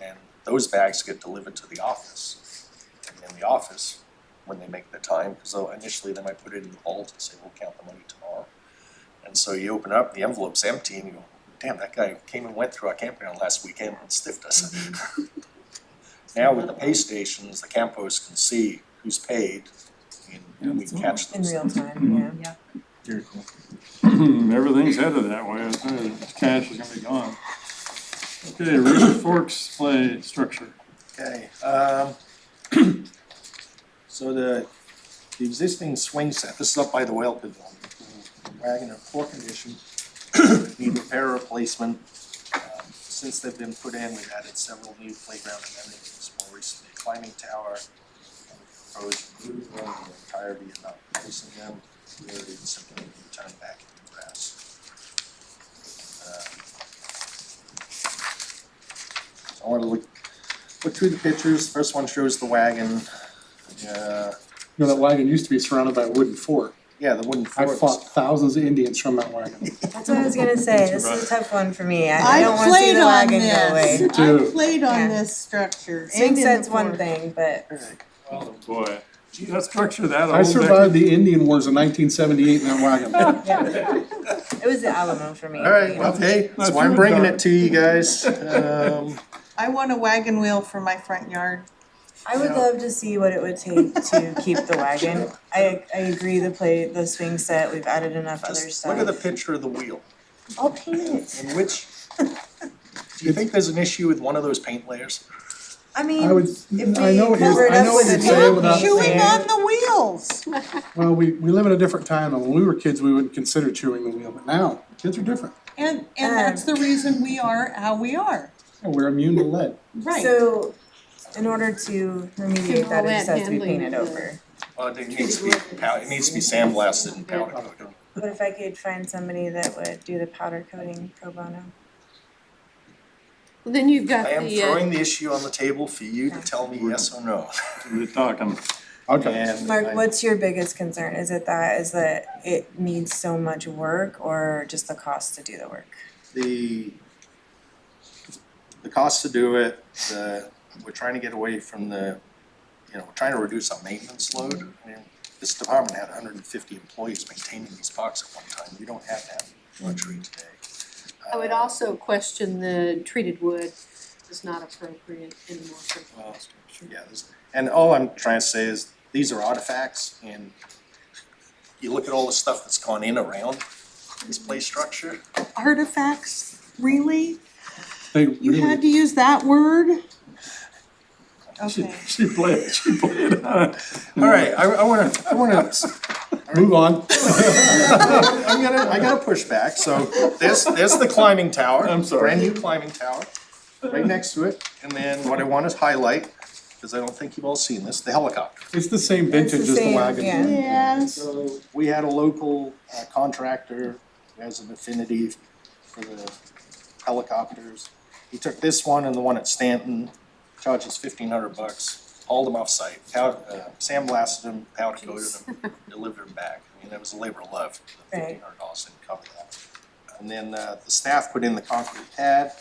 on. And those bags get delivered to the office. And in the office, when they make the time, because initially they might put it in the vault and say, we'll count the money tomorrow. And so you open up, the envelope's empty, and you go, damn, that guy came and went through our campground last weekend and stiffed us. Now with the pay stations, the camp hosts can see who's paid, and we can catch In those. real time, yeah. Yeah. Very cool. Everything's headed that way, I tell you, the cash is gonna be gone. Okay, River Forks play structure. Okay, so the existing swing set, this is up by the whale pavilion, wagon in poor condition, need repair or replacement. Since they've been put in, we've added several new playground amenities, more recently a climbing tower, and we proposed removing them in their entirety and not replacing them. We already simply return back into grass. So I want to look through the pictures. First one shows the wagon. You know, that wagon used to be surrounded by a wooden fort. Yeah, the wooden I forks. fought thousands of Indians from that wagon. That's what I was gonna say, this is a tough one for me, I I don't wanna see played the on wagon go this, away. Too. I played on Yeah. this structure. Swing and in the set's one fort. thing, but Oh, boy. Gee, that structure that old. I survived the Indian Wars of 1978 in that wagon. it was the Alamo for me. All right, okay, that's why I'm bringing it to you guys. I want a wagon wheel for my front yard. I would love to see what it would take to keep the wagon. I agree, the swing set, we've added enough other Just stuff. look at the picture of the wheel. I'll paint it. In which, do you think there's an issue with one of those paint layers? I mean, I would, if we I know what cover you're, it I up know what with you're a saying paint without Chewing layer. on the wheels. Well, we live in a different time, and when we were kids, we wouldn't consider chewing the wheel, but now, kids are different. And that's the reason we are how we are. And we're immune to lead. Right. So, in order to remediate that, it just has to be painted over. Well, it needs to be, it needs to be sandblasted and powder coated. What if I could find somebody that would do the powder coating pro bono? Well, then you've got I am the, throwing the issue on the table for you to tell me yes or no. We're talking, Okay. And Mark, I- what's your biggest concern? Is it that it needs so much work or just the cost to do the work? the cost to do it, we're trying to get away from we're trying to reduce our maintenance load. I mean, this department had 150 employees maintaining these parks at one time. We don't have that luxury today. I would also question the treated wood is not appropriate anymore for the Well, structure. yeah, and all I'm trying to say is, these are artifacts, and you look at all the stuff that's gone in around this play structure. Artifacts, really? They You really, had to use that word? she Okay. played on it. All right, I wanna move on. I gotta push back, so there's the climbing tower. I'm sorry. Brand new climbing tower, right next to it, and then what I want to highlight, because I don't think you've all seen this, the helicopter. It's the same vintage as the same, wagon. yeah. Yes. So we had a local contractor who has an affinity for the helicopters. He took this one and the one at Stanton, charges $1,500, hauled them off site, sandblasted them, powder coated them, delivered them back. I mean, that was a labor of love, Right. $1,500 didn't cover that. And then the staff put in the concrete pad,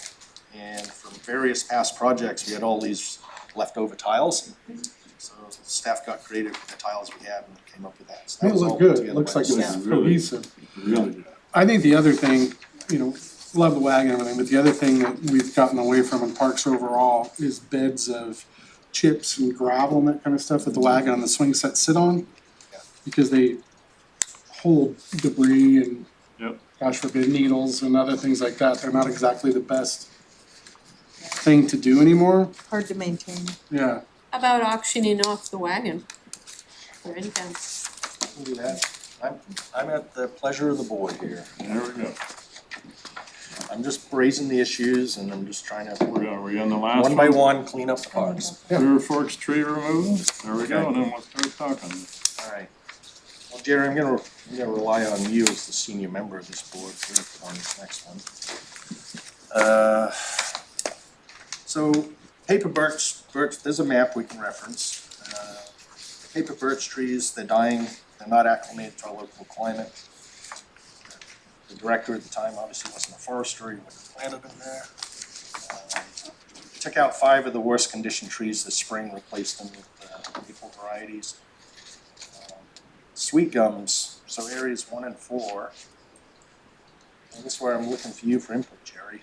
and from various past projects, we had all these leftover tiles. So the staff got creative with the tiles we had and came up with that. So that It was all looked put good, it together looks by like the it staff. was cohesive. Really good. I think the other thing, love the wagon and everything, but the other thing that we've gotten away from in parks overall is beds of chips and gravel and that kind of stuff that the wagon and the swing set sit on. Yeah. Because they hold debris and, Yep. gosh forbid, needles and other things like that. They're not exactly the best thing to do anymore. Hard to maintain. Yeah. How about auctioning off the wagon for income? We'll do that. I'm at the pleasure of the board here. There we go. I'm just raising the issues and I'm just trying to, Are we on the last one one? by one, clean up the parks. River Forks tree removal, there we go, and then we'll start talking. All right. Well, Jerry, I'm gonna rely on you as the senior member of this board for on this next one. So paper birch, there's a map we can reference. Paper birch trees, they're dying, they're not acclimated to our local climate. The director at the time obviously wasn't a forester, he wouldn't have planted them there. Took out 5 of the worst conditioned trees this spring, replaced them with maple varieties. Sweet gums, so areas 1 and 4. And this is where I'm looking for you for input, Jerry.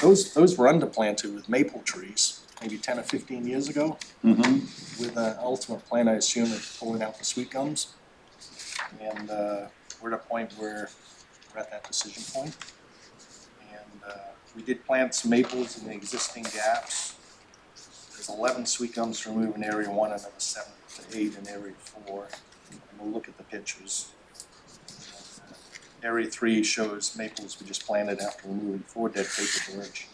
Those were underplanted with maple trees, maybe 10 or 15 years ago, Mm-hmm. with an ultimate plan, I assume, of pulling out the sweet gums. And we're at a point where we're at that decision point. And we did plant some maples in the existing gaps. There's 11 sweet gums to remove in area 1 and another 7 to 8 in area 4. And we'll look at the pictures. Area 3 shows maples we just planted after removing 4 dead paper birch.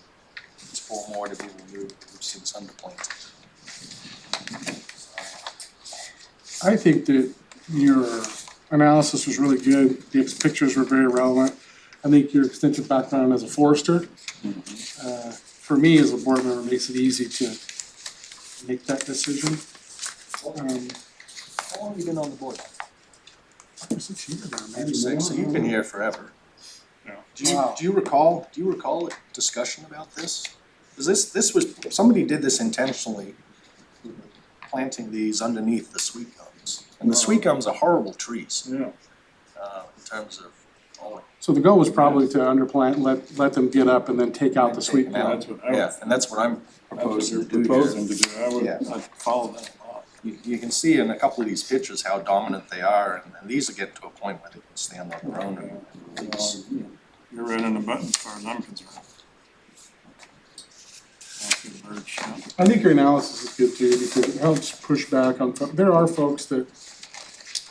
There's 4 more to be removed we've since underplanted. I think that your analysis was really good. The pictures were very relevant. I think your extensive background as a forester, for me as a board member, makes it easy to make that decision. How long have you been on the board? 6 years now, maybe So more. you've been here forever. Yeah. Wow. Do you recall a discussion about this? Because this was, somebody did this intentionally, planting these underneath the sweet gums. And the sweet gums are horrible trees, Yeah. in terms of, So the goal was probably to underplant, let them get up and then take out the sweet Take them out. gums. That's what I yeah, was, and that's what I'm that's what proposing you're to do here. proposing to do. Yeah. I'd follow that a lot. You can see in a couple of these pictures how dominant they are, and these are getting to a point where they can stand on their own. and it's- You're right on the button as far as I'm concerned. Birch, yeah. I think your analysis is good too, because it helps push back on, there are folks that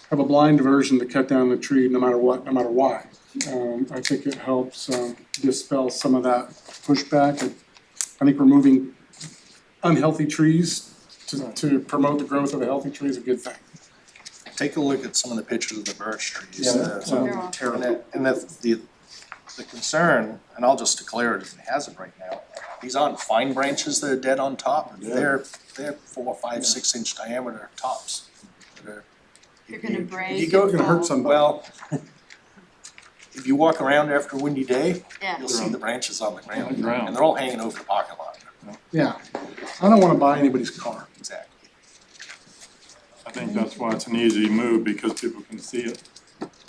have a blind diversion to cut down the tree no matter what, no matter why. I think it helps dispel some of that pushback. I think removing unhealthy trees to promote the growth of a healthy tree is a good thing. Take a look at some of the pictures of the birch trees. Some They're all- terrible. And the concern, and I'll just declare it as a hazard right now, these aren't fine branches that are dead on top. They're 4, 5, 6 inch diameter tops that are. They're gonna break. You go, It's gonna hurt somebody. well, if you walk around after a windy day, Yeah. you'll see the branches on the On the ground, ground. and they're all hanging over the parking lot. Yeah, I don't wanna buy anybody's car. Exactly. I think that's why it's an easy move, because people can see it.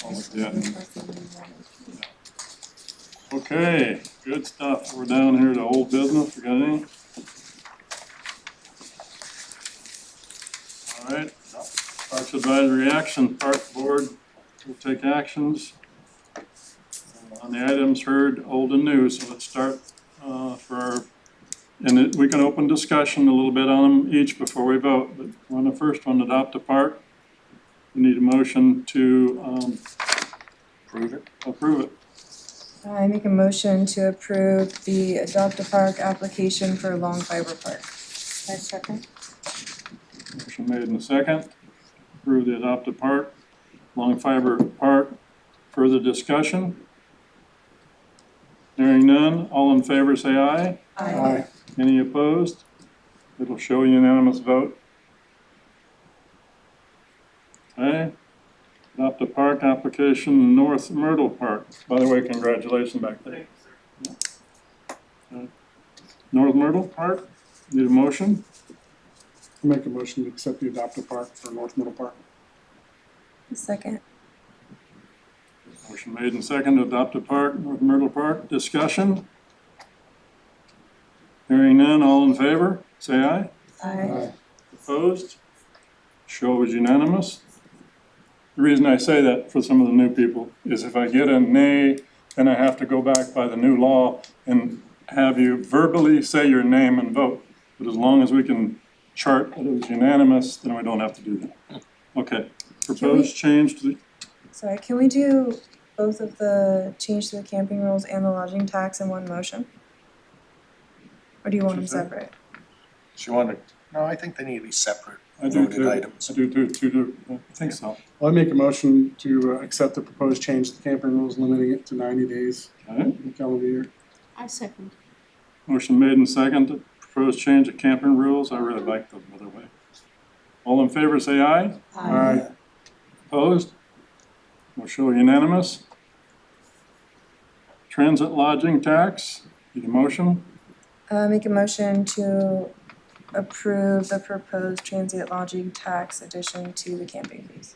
All of that. Okay, good stuff. We're down here to old business. We got any? All right. Parks Advisory Action, Park Board will take actions on the items heard, old and new. So let's start we can open discussion a little bit on them each before we vote. But on the first one, adopt a park, we need a motion to Prove it. approve it. I make a motion to approve the Adopt a Park application for Long Fiber Park. I second. Motion made in the second, approve the Adopt a Park, Long Fiber Park. Further discussion? Hearing none, all in favor say aye. Aye. Any opposed? It'll show unanimous vote. Okay. Adopt a Park application, North Myrtle Park. By the way, congratulations back there. North Myrtle Park, need a motion? Make a motion to accept the adoptive park for North Middle Park. Second. Motion made and second to adopt a park, North Myrtle Park. Discussion? Hearing none, all in favor, say aye. Aye. Opposed? Show was unanimous. The reason I say that for some of the new people is if I get a nay, then I have to go back by the new law and have you verbally say your name and vote. But as long as we can chart that it was unanimous, then we don't have to do that. Okay, proposed change to the, Sorry, can we do both of the change to the camping rules and the lodging tax in one motion? Or do you want them separate? So you want to, no, I think they need to be separate I do voted too. items. I do, I think so. Well, I make a motion to accept the proposed change to the camping rules, limiting it to 90 days Okay, in the calendar year. I second. motion made and second to proposed change of camping rules. I really like them, by the way. All in favor, say aye. Aye. Opposed? Will show unanimous. Transit lodging tax, need a motion? Make a motion to approve the proposed transient lodging tax addition to the camping fees.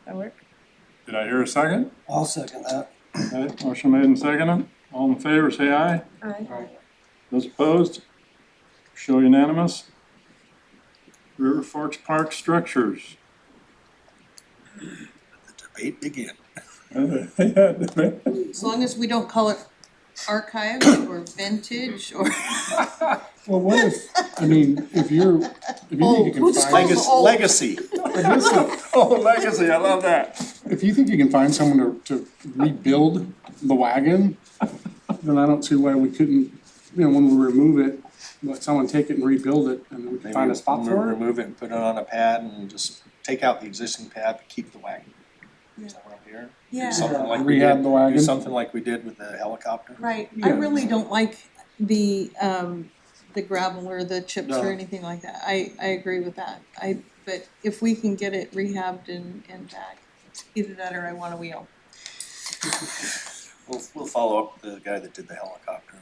That work? Did I hear a second? I'll second that. Okay, motion made and seconded. All in favor, say aye. Aye. Those opposed? Show unanimous. River Forks Park structures. debate begin. As long as we don't call it archive or vintage or. Well, what if, I mean, if you think you can Who's find, Legacy. Oh, legacy, I love that. if you think you can find someone to rebuild the wagon, then I don't see why we couldn't, you know, when we remove it, let someone take it and rebuild it, and then we can Maybe find a spot for it. remove it and put it on a pad and just take out the existing pad, but keep the wagon. Is that what I'm hearing? Yeah. Do something like we Rehab did, the wagon. do something like we did with the helicopter. Right, I Yeah. really don't like the gravel or the chips No. or anything like that. I agree with that. But if we can get it rehabbed and back, either that or I want a wheel. We'll follow up with the guy that did the helicopter.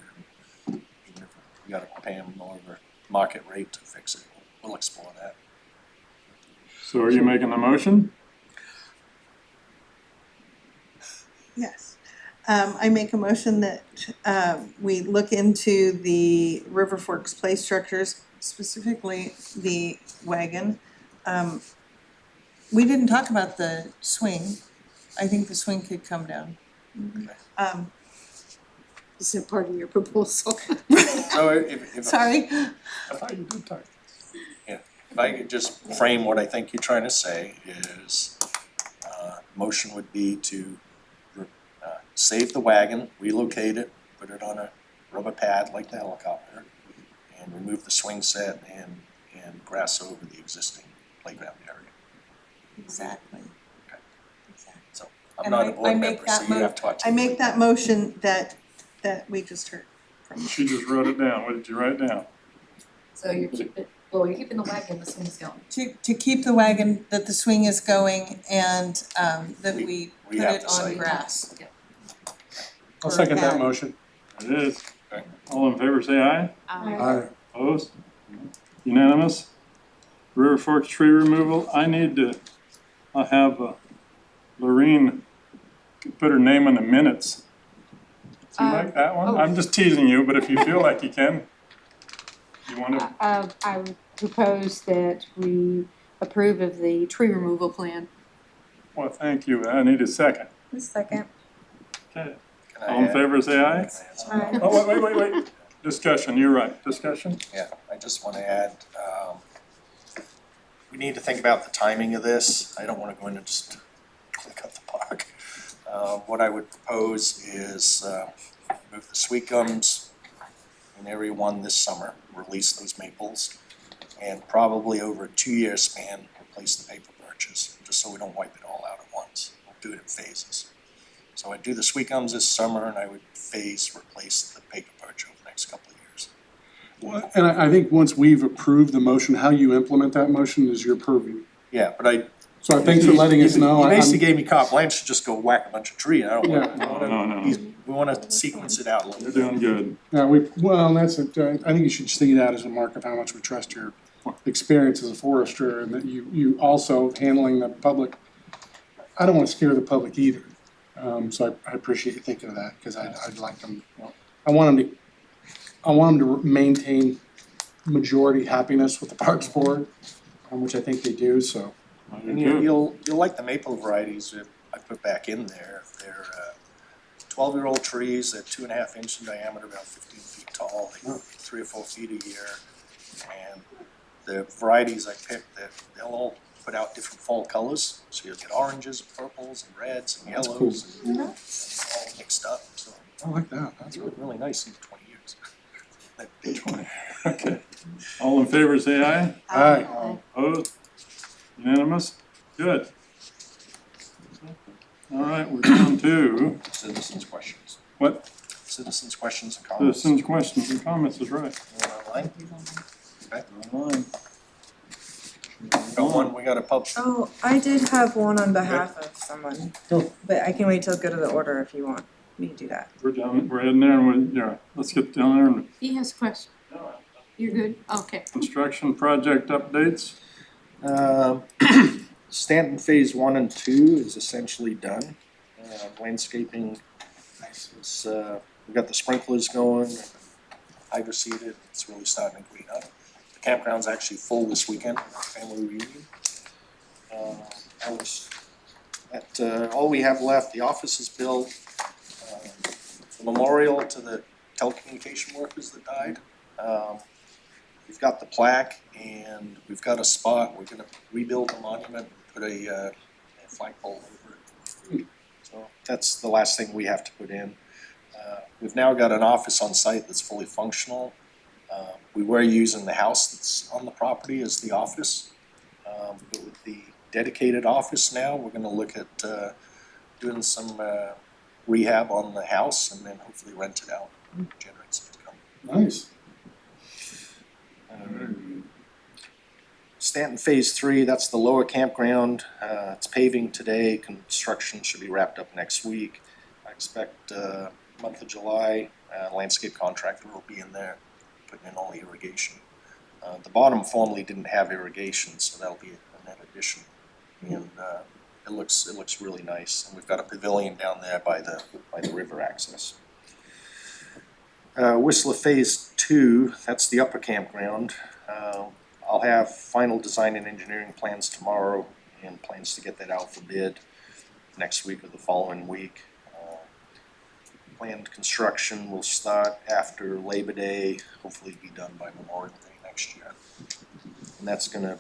Even if we gotta pay him over market rate to fix it, we'll explore that. So are you making the motion? Yes. I make a motion that we look into the River Forks play structures, specifically the wagon. We didn't talk about the swing. I think the swing could come down. Is it part of your proposal? So if Sorry. I thought you did talk. if I could just frame what I think you're trying to say is, motion would be to save the wagon, relocate it, put it on a rubber pad like the helicopter, and remove the swing set and grass over the existing playground area. Exactly. So I'm And not I a board make member, that so you mo- have to talk to I me. make that motion that we just heard from. She just wrote it down. What did you write down? So you're keeping the wagon, the swing's going. To keep the wagon, that the swing is going and that we put rehab it the on site. grass. I'll second that pad. motion. It is. Okay. All in favor, say aye. Aye. Opposed? Unanimous? River Forks tree removal, I need to, I'll have Lorene put her name in the minutes. Do you like that one? I'm just teasing you, but if you feel like you can. You wanna, I would propose that we approve of the tree removal plan. well, thank you. I need a second. A second. Okay. Can I All in add- favor, say aye. Aye. Oh, wait. Discussion, you're right. Discussion? Yeah, I just wanna add, we need to think about the timing of this. I don't wanna go in and just click up the park. What I would propose is, move the sweet gums in area one this summer, release those maples, and probably over a 2-year span, replace the paper birches, just so we don't wipe it all out at once. We'll do it in phases. So I'd do the sweet gums this summer, and I would replace the paper birch over the next couple of years. Well, and I think once we've approved the motion, how you implement that motion is your purview. Yeah, but So thanks for letting us know. He basically I'm- gave me carte blanche to just go whack a bunch of trees. I don't want, No. we wanna sequence it out a You're little bit. doing good. Yeah, I think you should see that as a mark of how much we trust your experience as a forester, and that you also handling the public. I don't wanna scare the public either, so I appreciate you thinking of that, cause I'd like them, I want them to maintain majority happiness with the Parks Board, which I think they do, so. And you'll like the maple varieties that I put back in there. They're 12-year-old trees, they're 2.5 inch in diameter, about 15 feet tall. They grow 3 or 4 feet a year. And the varieties I picked, they'll all put out different fall colors. So you'll get oranges, purples, and reds, and That's yellows, and all mixed up. So I like that, it's really nice in 20 years. That big one. Okay. All in favor, say aye. Aye. Opposed? Unanimous? Good. All right, we're down to, Citizens' questions. what? Citizens' questions and comments. Citizens' questions and comments is right. Online? Okay. Online. Got one, we got a pub. Oh, I did have one on behalf of someone. Go. But I can wait till go to the order if you want me to do that. We're heading there and let's get down there and He has a question. You're good? Okay. construction project updates. Stanton Phase 1 and 2 is essentially done. Landscaping, is, we got the sprinklers going, hydro seeded, it's really starting to green up. The campground's actually full this weekend, family reunion. I was all we have left, the office is built, the memorial to the telecommunication workers that died. We've got the plaque and we've got a spot, we're gonna rebuild the monument, put a flagpole over it. So that's the last thing we have to put in. We've now got an office on site that's fully functional. We were using the house that's on the property as the office. But with the dedicated office now, we're gonna look at doing some rehab on the house and then hopefully rent it out, generate some income. Nice. Stanton Phase 3, that's the lower campground. It's paving today, construction should be wrapped up next week. I expect month of July, landscape contractor will be in there, putting in all the irrigation. The bottom formerly didn't have irrigation, so that'll be a net addition. And it looks really nice. And we've got a pavilion down there by the river access. Whistler Phase 2, that's the upper campground. I'll have final design and engineering plans tomorrow and plans to get that out for bid next week or the following week. Planned construction will start after Labor Day, hopefully be done by Memorial Day next year. And that's gonna,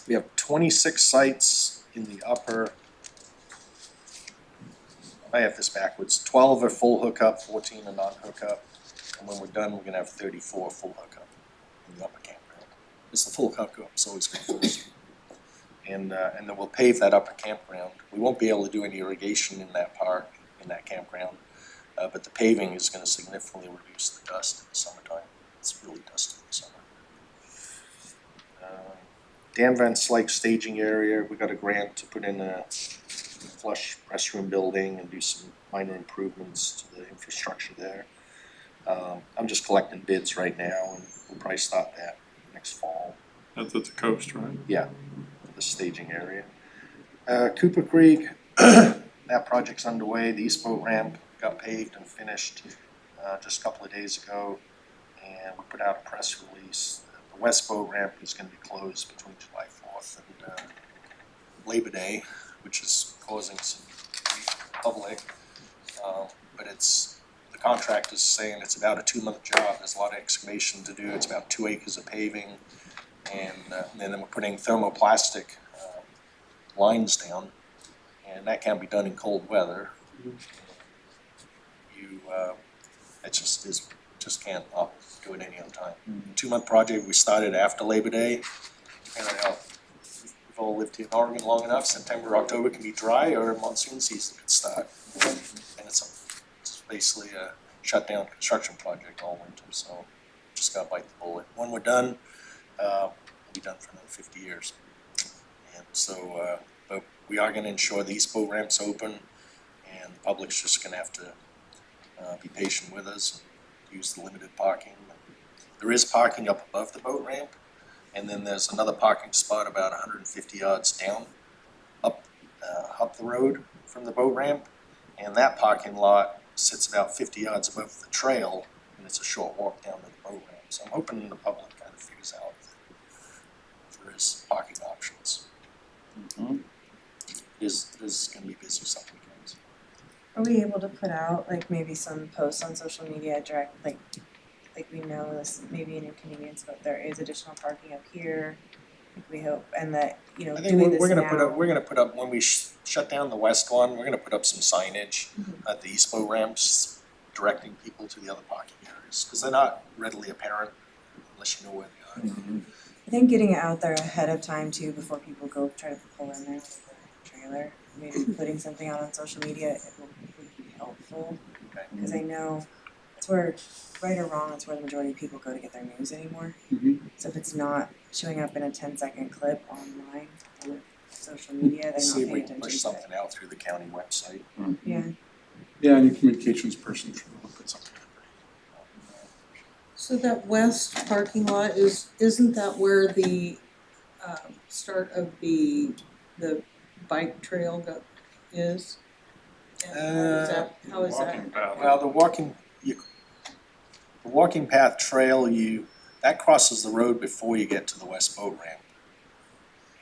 we have 26 sites in the upper, I have this backwards, 12 are full hookup, 14 are non-hookup. And when we're done, we're gonna have 34 full hookup in the upper campground. It's the full hookup, so always going first. And then we'll pave that upper campground. We won't be able to do any irrigation in that park, in that campground. But the paving is gonna significantly reduce the dust in the summertime. It's really dusty in the summer. Dan Van Slyke staging area, we got a grant to put in a flush restroom building and do some minor improvements to the infrastructure there. I'm just collecting bids right now and we'll probably start that next fall. That's at the coast, right? Yeah, the staging area. Cooper Creek, that project's underway. The East Boat Ramp got paved and finished just a couple of days ago. And we put out a press release. The West Boat Ramp is gonna be closed between July 4th and Labor Day, which is causing some public. But the contract is saying it's about a 2-month job. There's a lot of excavation to do. It's about 2 acres of paving. And then we're putting thermoplastic lines down, and that can't be done in cold weather. It just can't do it any other time. 2-month project, we started after Labor Day. And we've all lived here in Oregon long enough. September, October can be dry, or monsoon season could start. And it's basically a shutdown construction project all winter. So just gotta bite the bullet. When we're done, we'll be done for another 50 years. And so, but we are gonna ensure the East Boat Ramp's open, and the public's just gonna have to be patient with us and use the limited parking. There is parking up above the boat ramp, and then there's another parking spot about 150 yards down, up the road from the boat ramp, and that parking lot sits about 50 yards above the trail, and it's a short walk down to the boat ramp. So I'm hoping the public kind of figures out that there is parking options. It is gonna be busy some weekends. Are we able to put out like maybe some posts on social media direct, like we know this may be an inconvenience, but there is additional parking up here. Like we hope, and that, you know, I think doing this we're gonna now. put up when we shut down the west one, we're gonna put up some signage at the East Bow ramps directing people to the other parking areas, because they're not readily apparent unless you know where they are. I think getting it out there ahead of time too, before people go try to pull in there with the trailer, maybe putting something out on social media, would be helpful. Okay. Because I know it's where, right or wrong, it's where the majority of people go to get their news anymore. So if it's not showing up in a 10-second clip online on social media, they're See not if we paying can attention push to it. something out through the county website. Yeah. Yeah, and your communications person should put something in. So that west parking lot isn't that where the start of the bike trail is? And how is that? Walking path. Well, the walking path trail, that crosses the road before you get to the west boat ramp.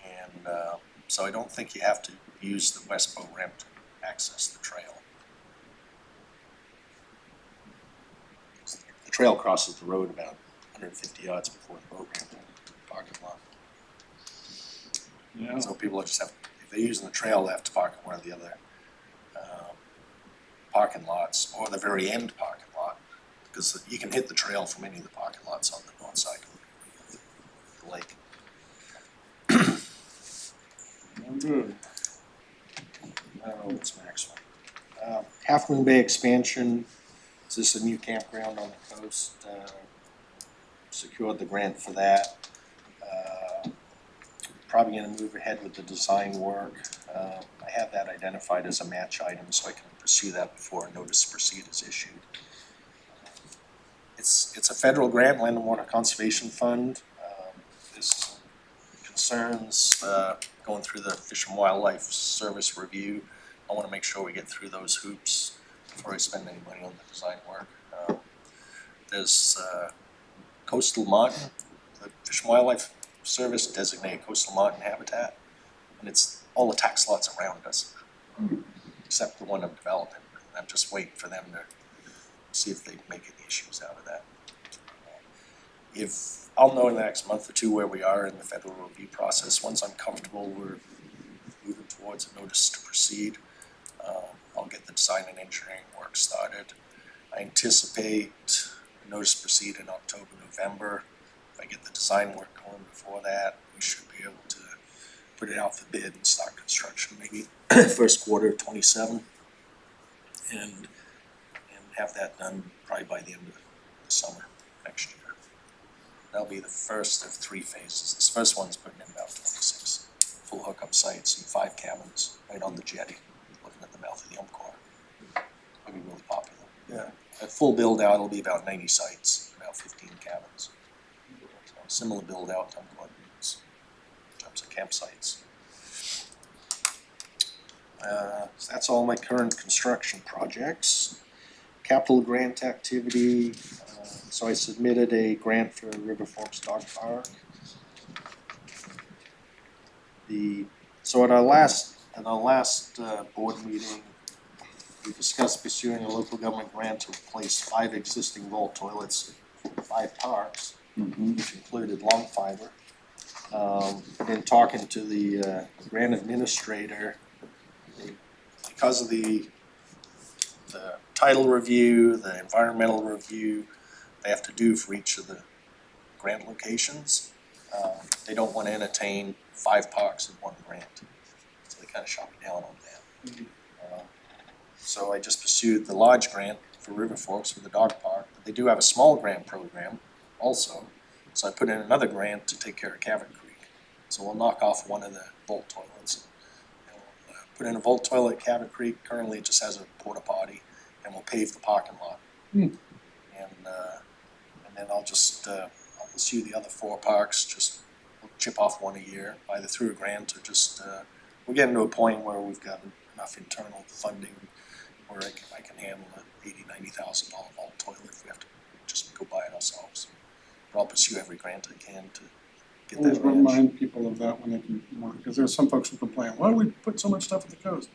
And So I don't think you have to use the west boat ramp to access the trail. The trail crosses the road about 150 yards before the boat ramp parking lot. Yeah, So people just have, if they're using the trail, they have to park in one of the other parking lots or the very end parking lot, because you can hit the trail from any of the parking lots on the north side of the lake. good. What's the next one? Half Moon Bay expansion, is this a new campground on the coast? Secured the grant for that. Probably gonna move ahead with the design work. I have that identified as a match item, so I can pursue that before a notice to proceed is issued. It's a federal grant, Land and Water Conservation Fund. There's some concerns going through the Fish and Wildlife Service review. I wanna make sure we get through those hoops before I spend any money on the design work. There's coastal martin, the Fish and Wildlife Service designated coastal martin habitat, and it's all the tax lots around us, except the one I'm developing. I'm just waiting for them to see if they make any issues out of that. If I'll know in the next month or two where we are in the federal review process. Once I'm comfortable we're moving towards a notice to proceed, I'll get the design and engineering work started. I anticipate a notice to proceed in October, November. If I get the design work going before that, we should be able to put it out for bid and start construction maybe first quarter of 27, and have that done probably by the end of the summer next year. That'll be the first of 3 phases. This first one's putting in about 26 full hookup sites and 5 cabins right on the jetty, looking at the mouth of the Umpqua. It'll be really popular. Yeah. At full build out, it'll be about 90 sites, about 15 cabins. So similar build out to Umpqua in terms of campsites. So that's all my current construction projects. Capital grant activity, so I submitted a grant for River Forks Dog Park. So at our last board meeting, we discussed pursuing a local government grant to replace 5 existing vault toilets in 5 parks, which included long fiber. In talking to the grant administrator, because of the title review, the environmental review they have to do for each of the grant locations, they don't want to entertain 5 parks in one grant, so they kind of shot me down on that. So I just pursued the large grant for River Forks for the dog park, but they do have a small grant program also, so I put in another grant to take care of Cabot Creek. So we'll knock off one of the vault toilets. We'll put in a vault toilet at Cabot Creek. Currently it just has a porta potty, and we'll pave the parking lot. And then I'll just I'll pursue the other 4 parks, just chip off one a year, either through a grant or just we're getting to a point where we've got enough internal funding where I can handle an $80,000-$90,000 vault toilet if we have to just go buy it ourselves. But I'll pursue every grant I can to get Always that ranch. remind people of that when they can, because there's some folks who complain, why do we put so much stuff at the coast?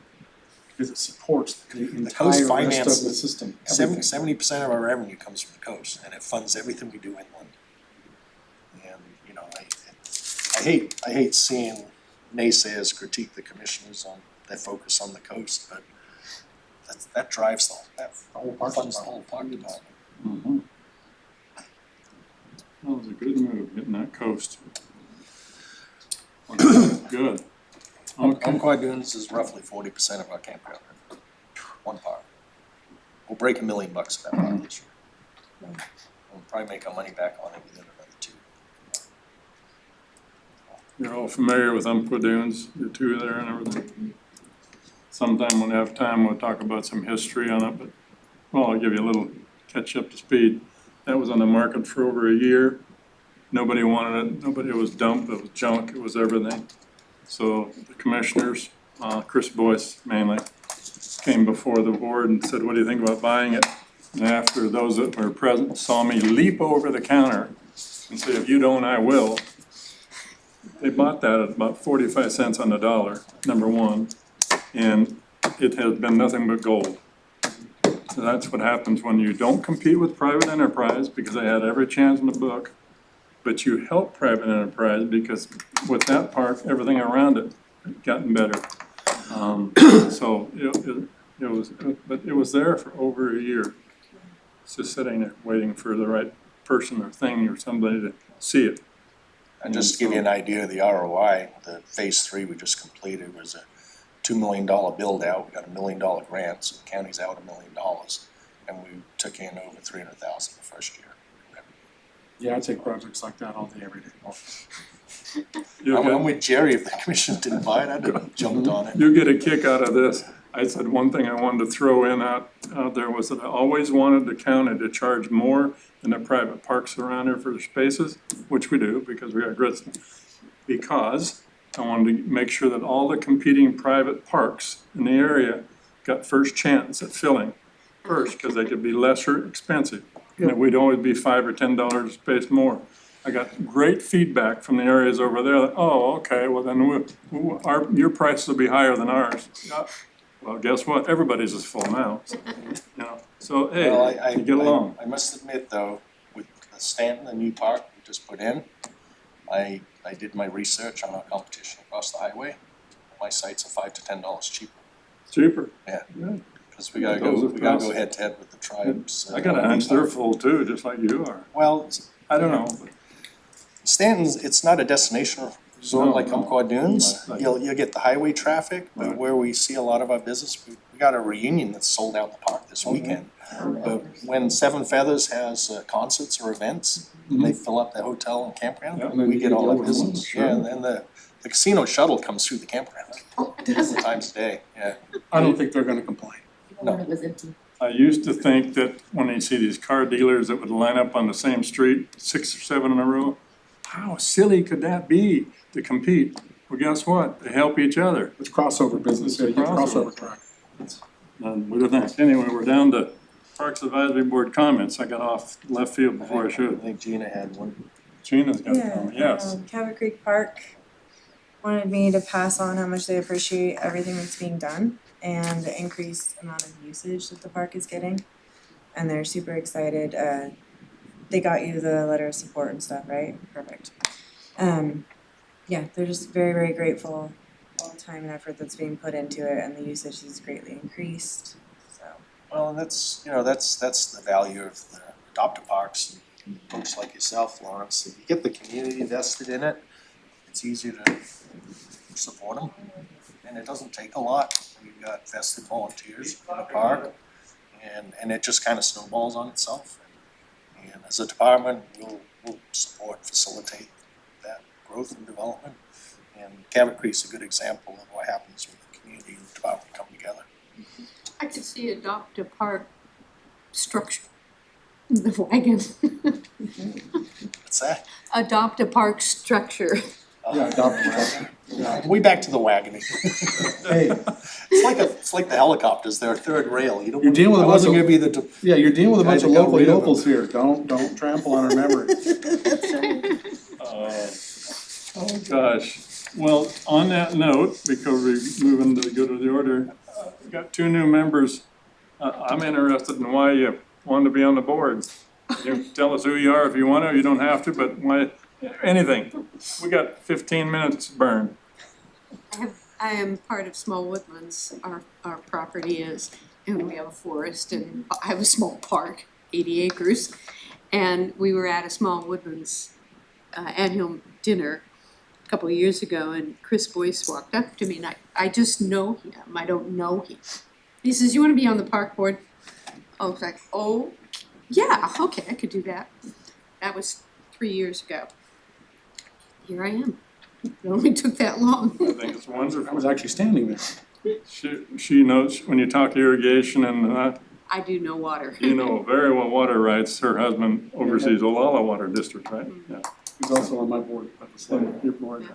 Because it supports the entire coast rest of finances the system. everything. 70% of our revenue comes from the coast, and it funds everything we do inland. And you know, I hate seeing naysayers critique the commissioners on their focus on the coast, but that drives that whole park funds the whole park department. That was a good move, getting that coast. Good. Okay. Umpqua Dunes is roughly 40% of our campground, one park. We'll break $1 million for that park this year. We'll probably make our money back on it within another 2. You're all familiar with Umpqua Dunes, the 2 there and everything. Sometime when we have time, we'll talk about some history on it, but, well, I'll give you a little catch up to speed. That was on the market for over a year. Nobody wanted it, it was dumped, it was junk, it was everything. So the commissioners, Chris Boyce mainly, came before the board and said, what do you think about buying it? And after those that were present saw me leap over the counter and say, if you don't, I will. they bought that at about 45 cents on the dollar, number one, and it has been nothing but gold. So that's what happens when you don't compete with private enterprise, because they had every chance in the book, but you help private enterprise because with that park, everything around it gotten better. So it was there for over a year. It's just sitting there waiting for the right person or thing or somebody to see it. And just to give you an idea of the ROI, the phase 3 we just completed was a $2 million build out. We got a $1 million grant, so the county's out $1 million. And we took in over 300,000 the first year. Yeah, I take projects like that all day, every day. I'm with Jerry, if the commission didn't buy it, I'd have jumped on it. You get a kick out of this. I said one thing I wanted to throw in out there was that I always wanted the county to charge more than the private parks around here for their spaces, which we do because we got Gritson. Because I wanted to make sure that all the competing private parks in the area got first chance at filling first, because they could be lesser expensive. And we'd always be $5 or $10 a space more. I got great feedback from the areas over there that, oh, okay, well then your prices will be higher than ours. Yeah. Well, guess what? Everybody's is full now. So hey, Well, you get along. I must admit though, with the Stanton, the new park we just put in, I did my research on our competition across the highway. My sites are $5 to $10 cheaper. Cheaper. Yeah. Yeah. Because we gotta Those go are head to head with the tribes. I got a hunch they're full too, just like you are. Well, I don't know. Stanton's, it's not a destination resort No, like no. Umpqua Dunes. Right. You'll get the highway traffic, but Right. where we see a lot of our business, we got a reunion that's sold out the park this weekend. But when Seven Feathers has concerts or events, they fill up the hotel and campground, Yeah. And then we you get can all go that with business. them, Yeah, sure. and then the casino shuttle comes through the campground Does it? times a day, yeah. I don't think they're gonna complain. No. When it was empty. I used to think that when they see these car dealers that would line up on the same street, 6 or 7 in a row, how silly could that be to compete? Well, guess what? They help each other. It's crossover business, yeah, you get crossover track. And what do you think? Anyway, we're down to Parks Advisory Board comments. I got off left field before I I should. think Gina had one. Gina's got one, yes. Cabot Creek Park wanted me to pass on how much they appreciate everything that's being done and the increased amount of usage that the park is getting. And they're super excited. They got you the letter of support and stuff, right? Perfect. Yeah, they're just very, very grateful all the time and effort that's being put into it, and the usage is greatly increased, so. Well, and that's the value of the adoptive parks and folks like yourself, Lawrence. If you get the community invested in it, it's easier to support them. And it doesn't take a lot. We've got vested volunteers in the park, and it just kind of snowballs on itself. And as a department, we'll support, facilitate that growth and development. And Cabot Creek's a good example of what happens when the community and the department come together. I could see adopt a park structure. The wagon. What's that? Adopt a park structure. Yeah, adopt a We back to the wagoning. Hey, It's like the helicopters, they're a third rail, you don't. You're dealing with a I wasn't bunch gonna be the, yeah, you're dealing with a bunch Guys of that got local rid of them. yokels here, don't trample on our memory. Oh, gosh. Well, on that note, because we're moving to go to the order, we got 2 new members. I'm interested in why you wanted to be on the board. You can tell us who you are if you want to, you don't have to, but why, anything. We got 15 minutes to burn. I am part of Small Woodlands, our property is, and we have a forest and I have a small park, 80 acres. And we were at a Small Woodlands annual dinner a couple of years ago, and Chris Boyce walked up to me, and I just know him, I don't know him. He says, "You wanna be on the park board?" I was like, "Oh, yeah, okay, I could do that." That was 3 years ago. Here I am. It only took that long. I think it's I wonderful. was actually standing there. She knows, when you talk irrigation and I do know water. you know very well water rights. Her husband oversees Olalla Water District, right? Yeah. He's also on my board, at the select board.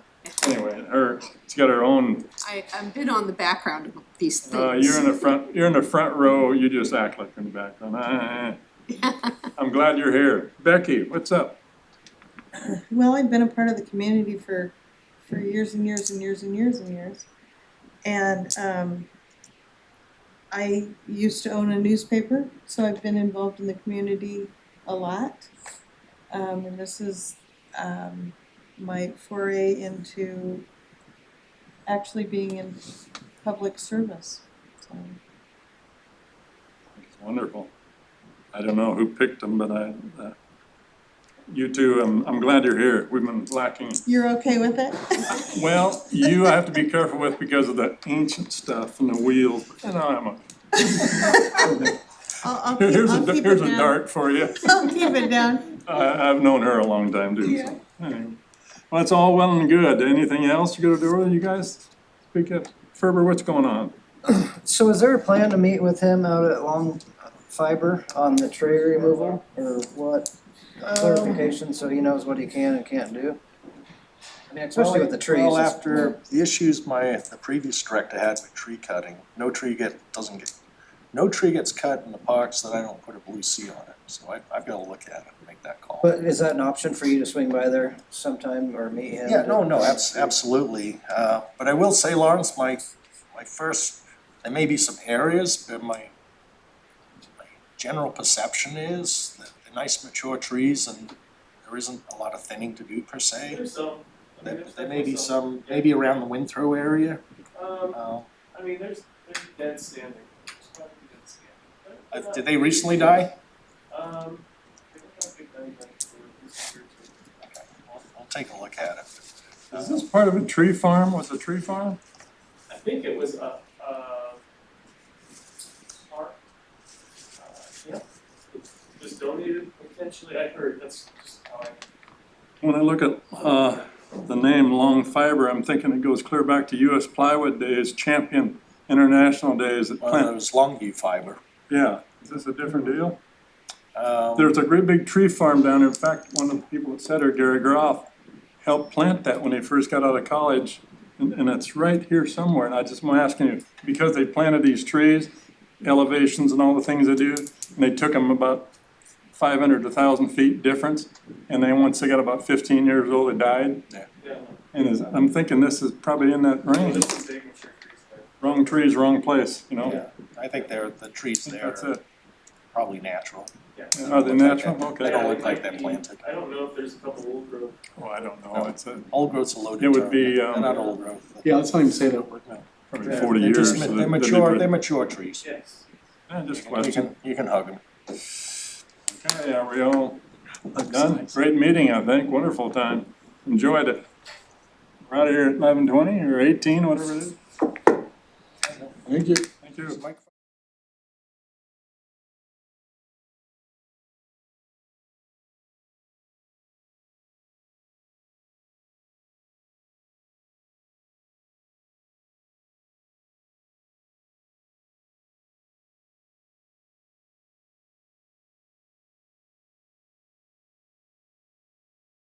Anyway, she's got her own, I've been on the background of these things. you're in the front row, you just act like you're in the background. I'm glad you're here. Becky, what's up? Well, I've been a part of the community for for years and years and years and years and years. And I used to own a newspaper, so I've been involved in the community a lot. And this is my foray into actually being in public service, so. It's wonderful. I don't know who picked them, but you two, I'm glad you're here. We've been lacking. You're okay with it? Well, you I have to be careful with because of the ancient stuff and the wheels. You know, I'll here's keep it a down. dart for you. I'll keep it down. I've known her a long time too. So. Anyway. Well, it's all well and good. Anything else you got to do with you guys? Speak up. Ferber, what's going on? So is there a plan to meet with him out at Long Fiber on the tree removal, or what? Clarification, so he knows what he can and can't do? I mean, especially with the trees. Well, it's- after the issues the previous director had with tree cutting, no tree gets cut in the parks that I don't put a blue C on it. So I've got to look at it and make that call. But is that an option for you to swing by there sometime or meet him? Yeah, no, absolutely. But I will say, Lawrence, my first, there may be some areas, but my general perception is that they're nice mature trees and there isn't a lot of thinning to do per se. There's some. There may be some, maybe around the Windthrow area. I mean, there's dead standing. There's probably dead standing. Did they recently die? They don't have big diagrams for this year too. We'll take a look at it. Is this part of a tree farm? Was it a tree farm? I think it was a park. Yeah, it was donated potentially, I heard, that's just how I. When I look at the name Long Fiber, I'm thinking it goes clear back to U.S. Plywood days, Champion International days at Well, Plant. it was Longview Fiber. Yeah, is this a different deal? Um, There's a great big tree farm down there. In fact, one of the people that said her, Gary Groff, helped plant that when he first got out of college. And it's right here somewhere. And I just want to ask you, because they planted these trees, elevations and all the things they do, and they took them about 500 to 1,000 feet difference. And then once they got about 15 years old, they died. Yeah. And I'm thinking this is probably in that range. This is big mature trees there. Wrong trees, wrong place, you know? Yeah, I think the trees there That's are it. probably natural. Yeah. Are they natural? They Okay. don't look like they're planted. I don't know if there's a couple old growth. Oh, I don't know. It's Old growth's a loaded It would term. be, They're not old growth. Yeah, let's not even say that word now. probably 40 They're years. just, so they're that- mature, they're mature trees. Yes. Just You question. can hug them. Okay, are we all done? Great meeting, I think. Wonderful time. Enjoyed it. We're out of here at 11:20 or 18, whatever it is. Thank you. Thank you.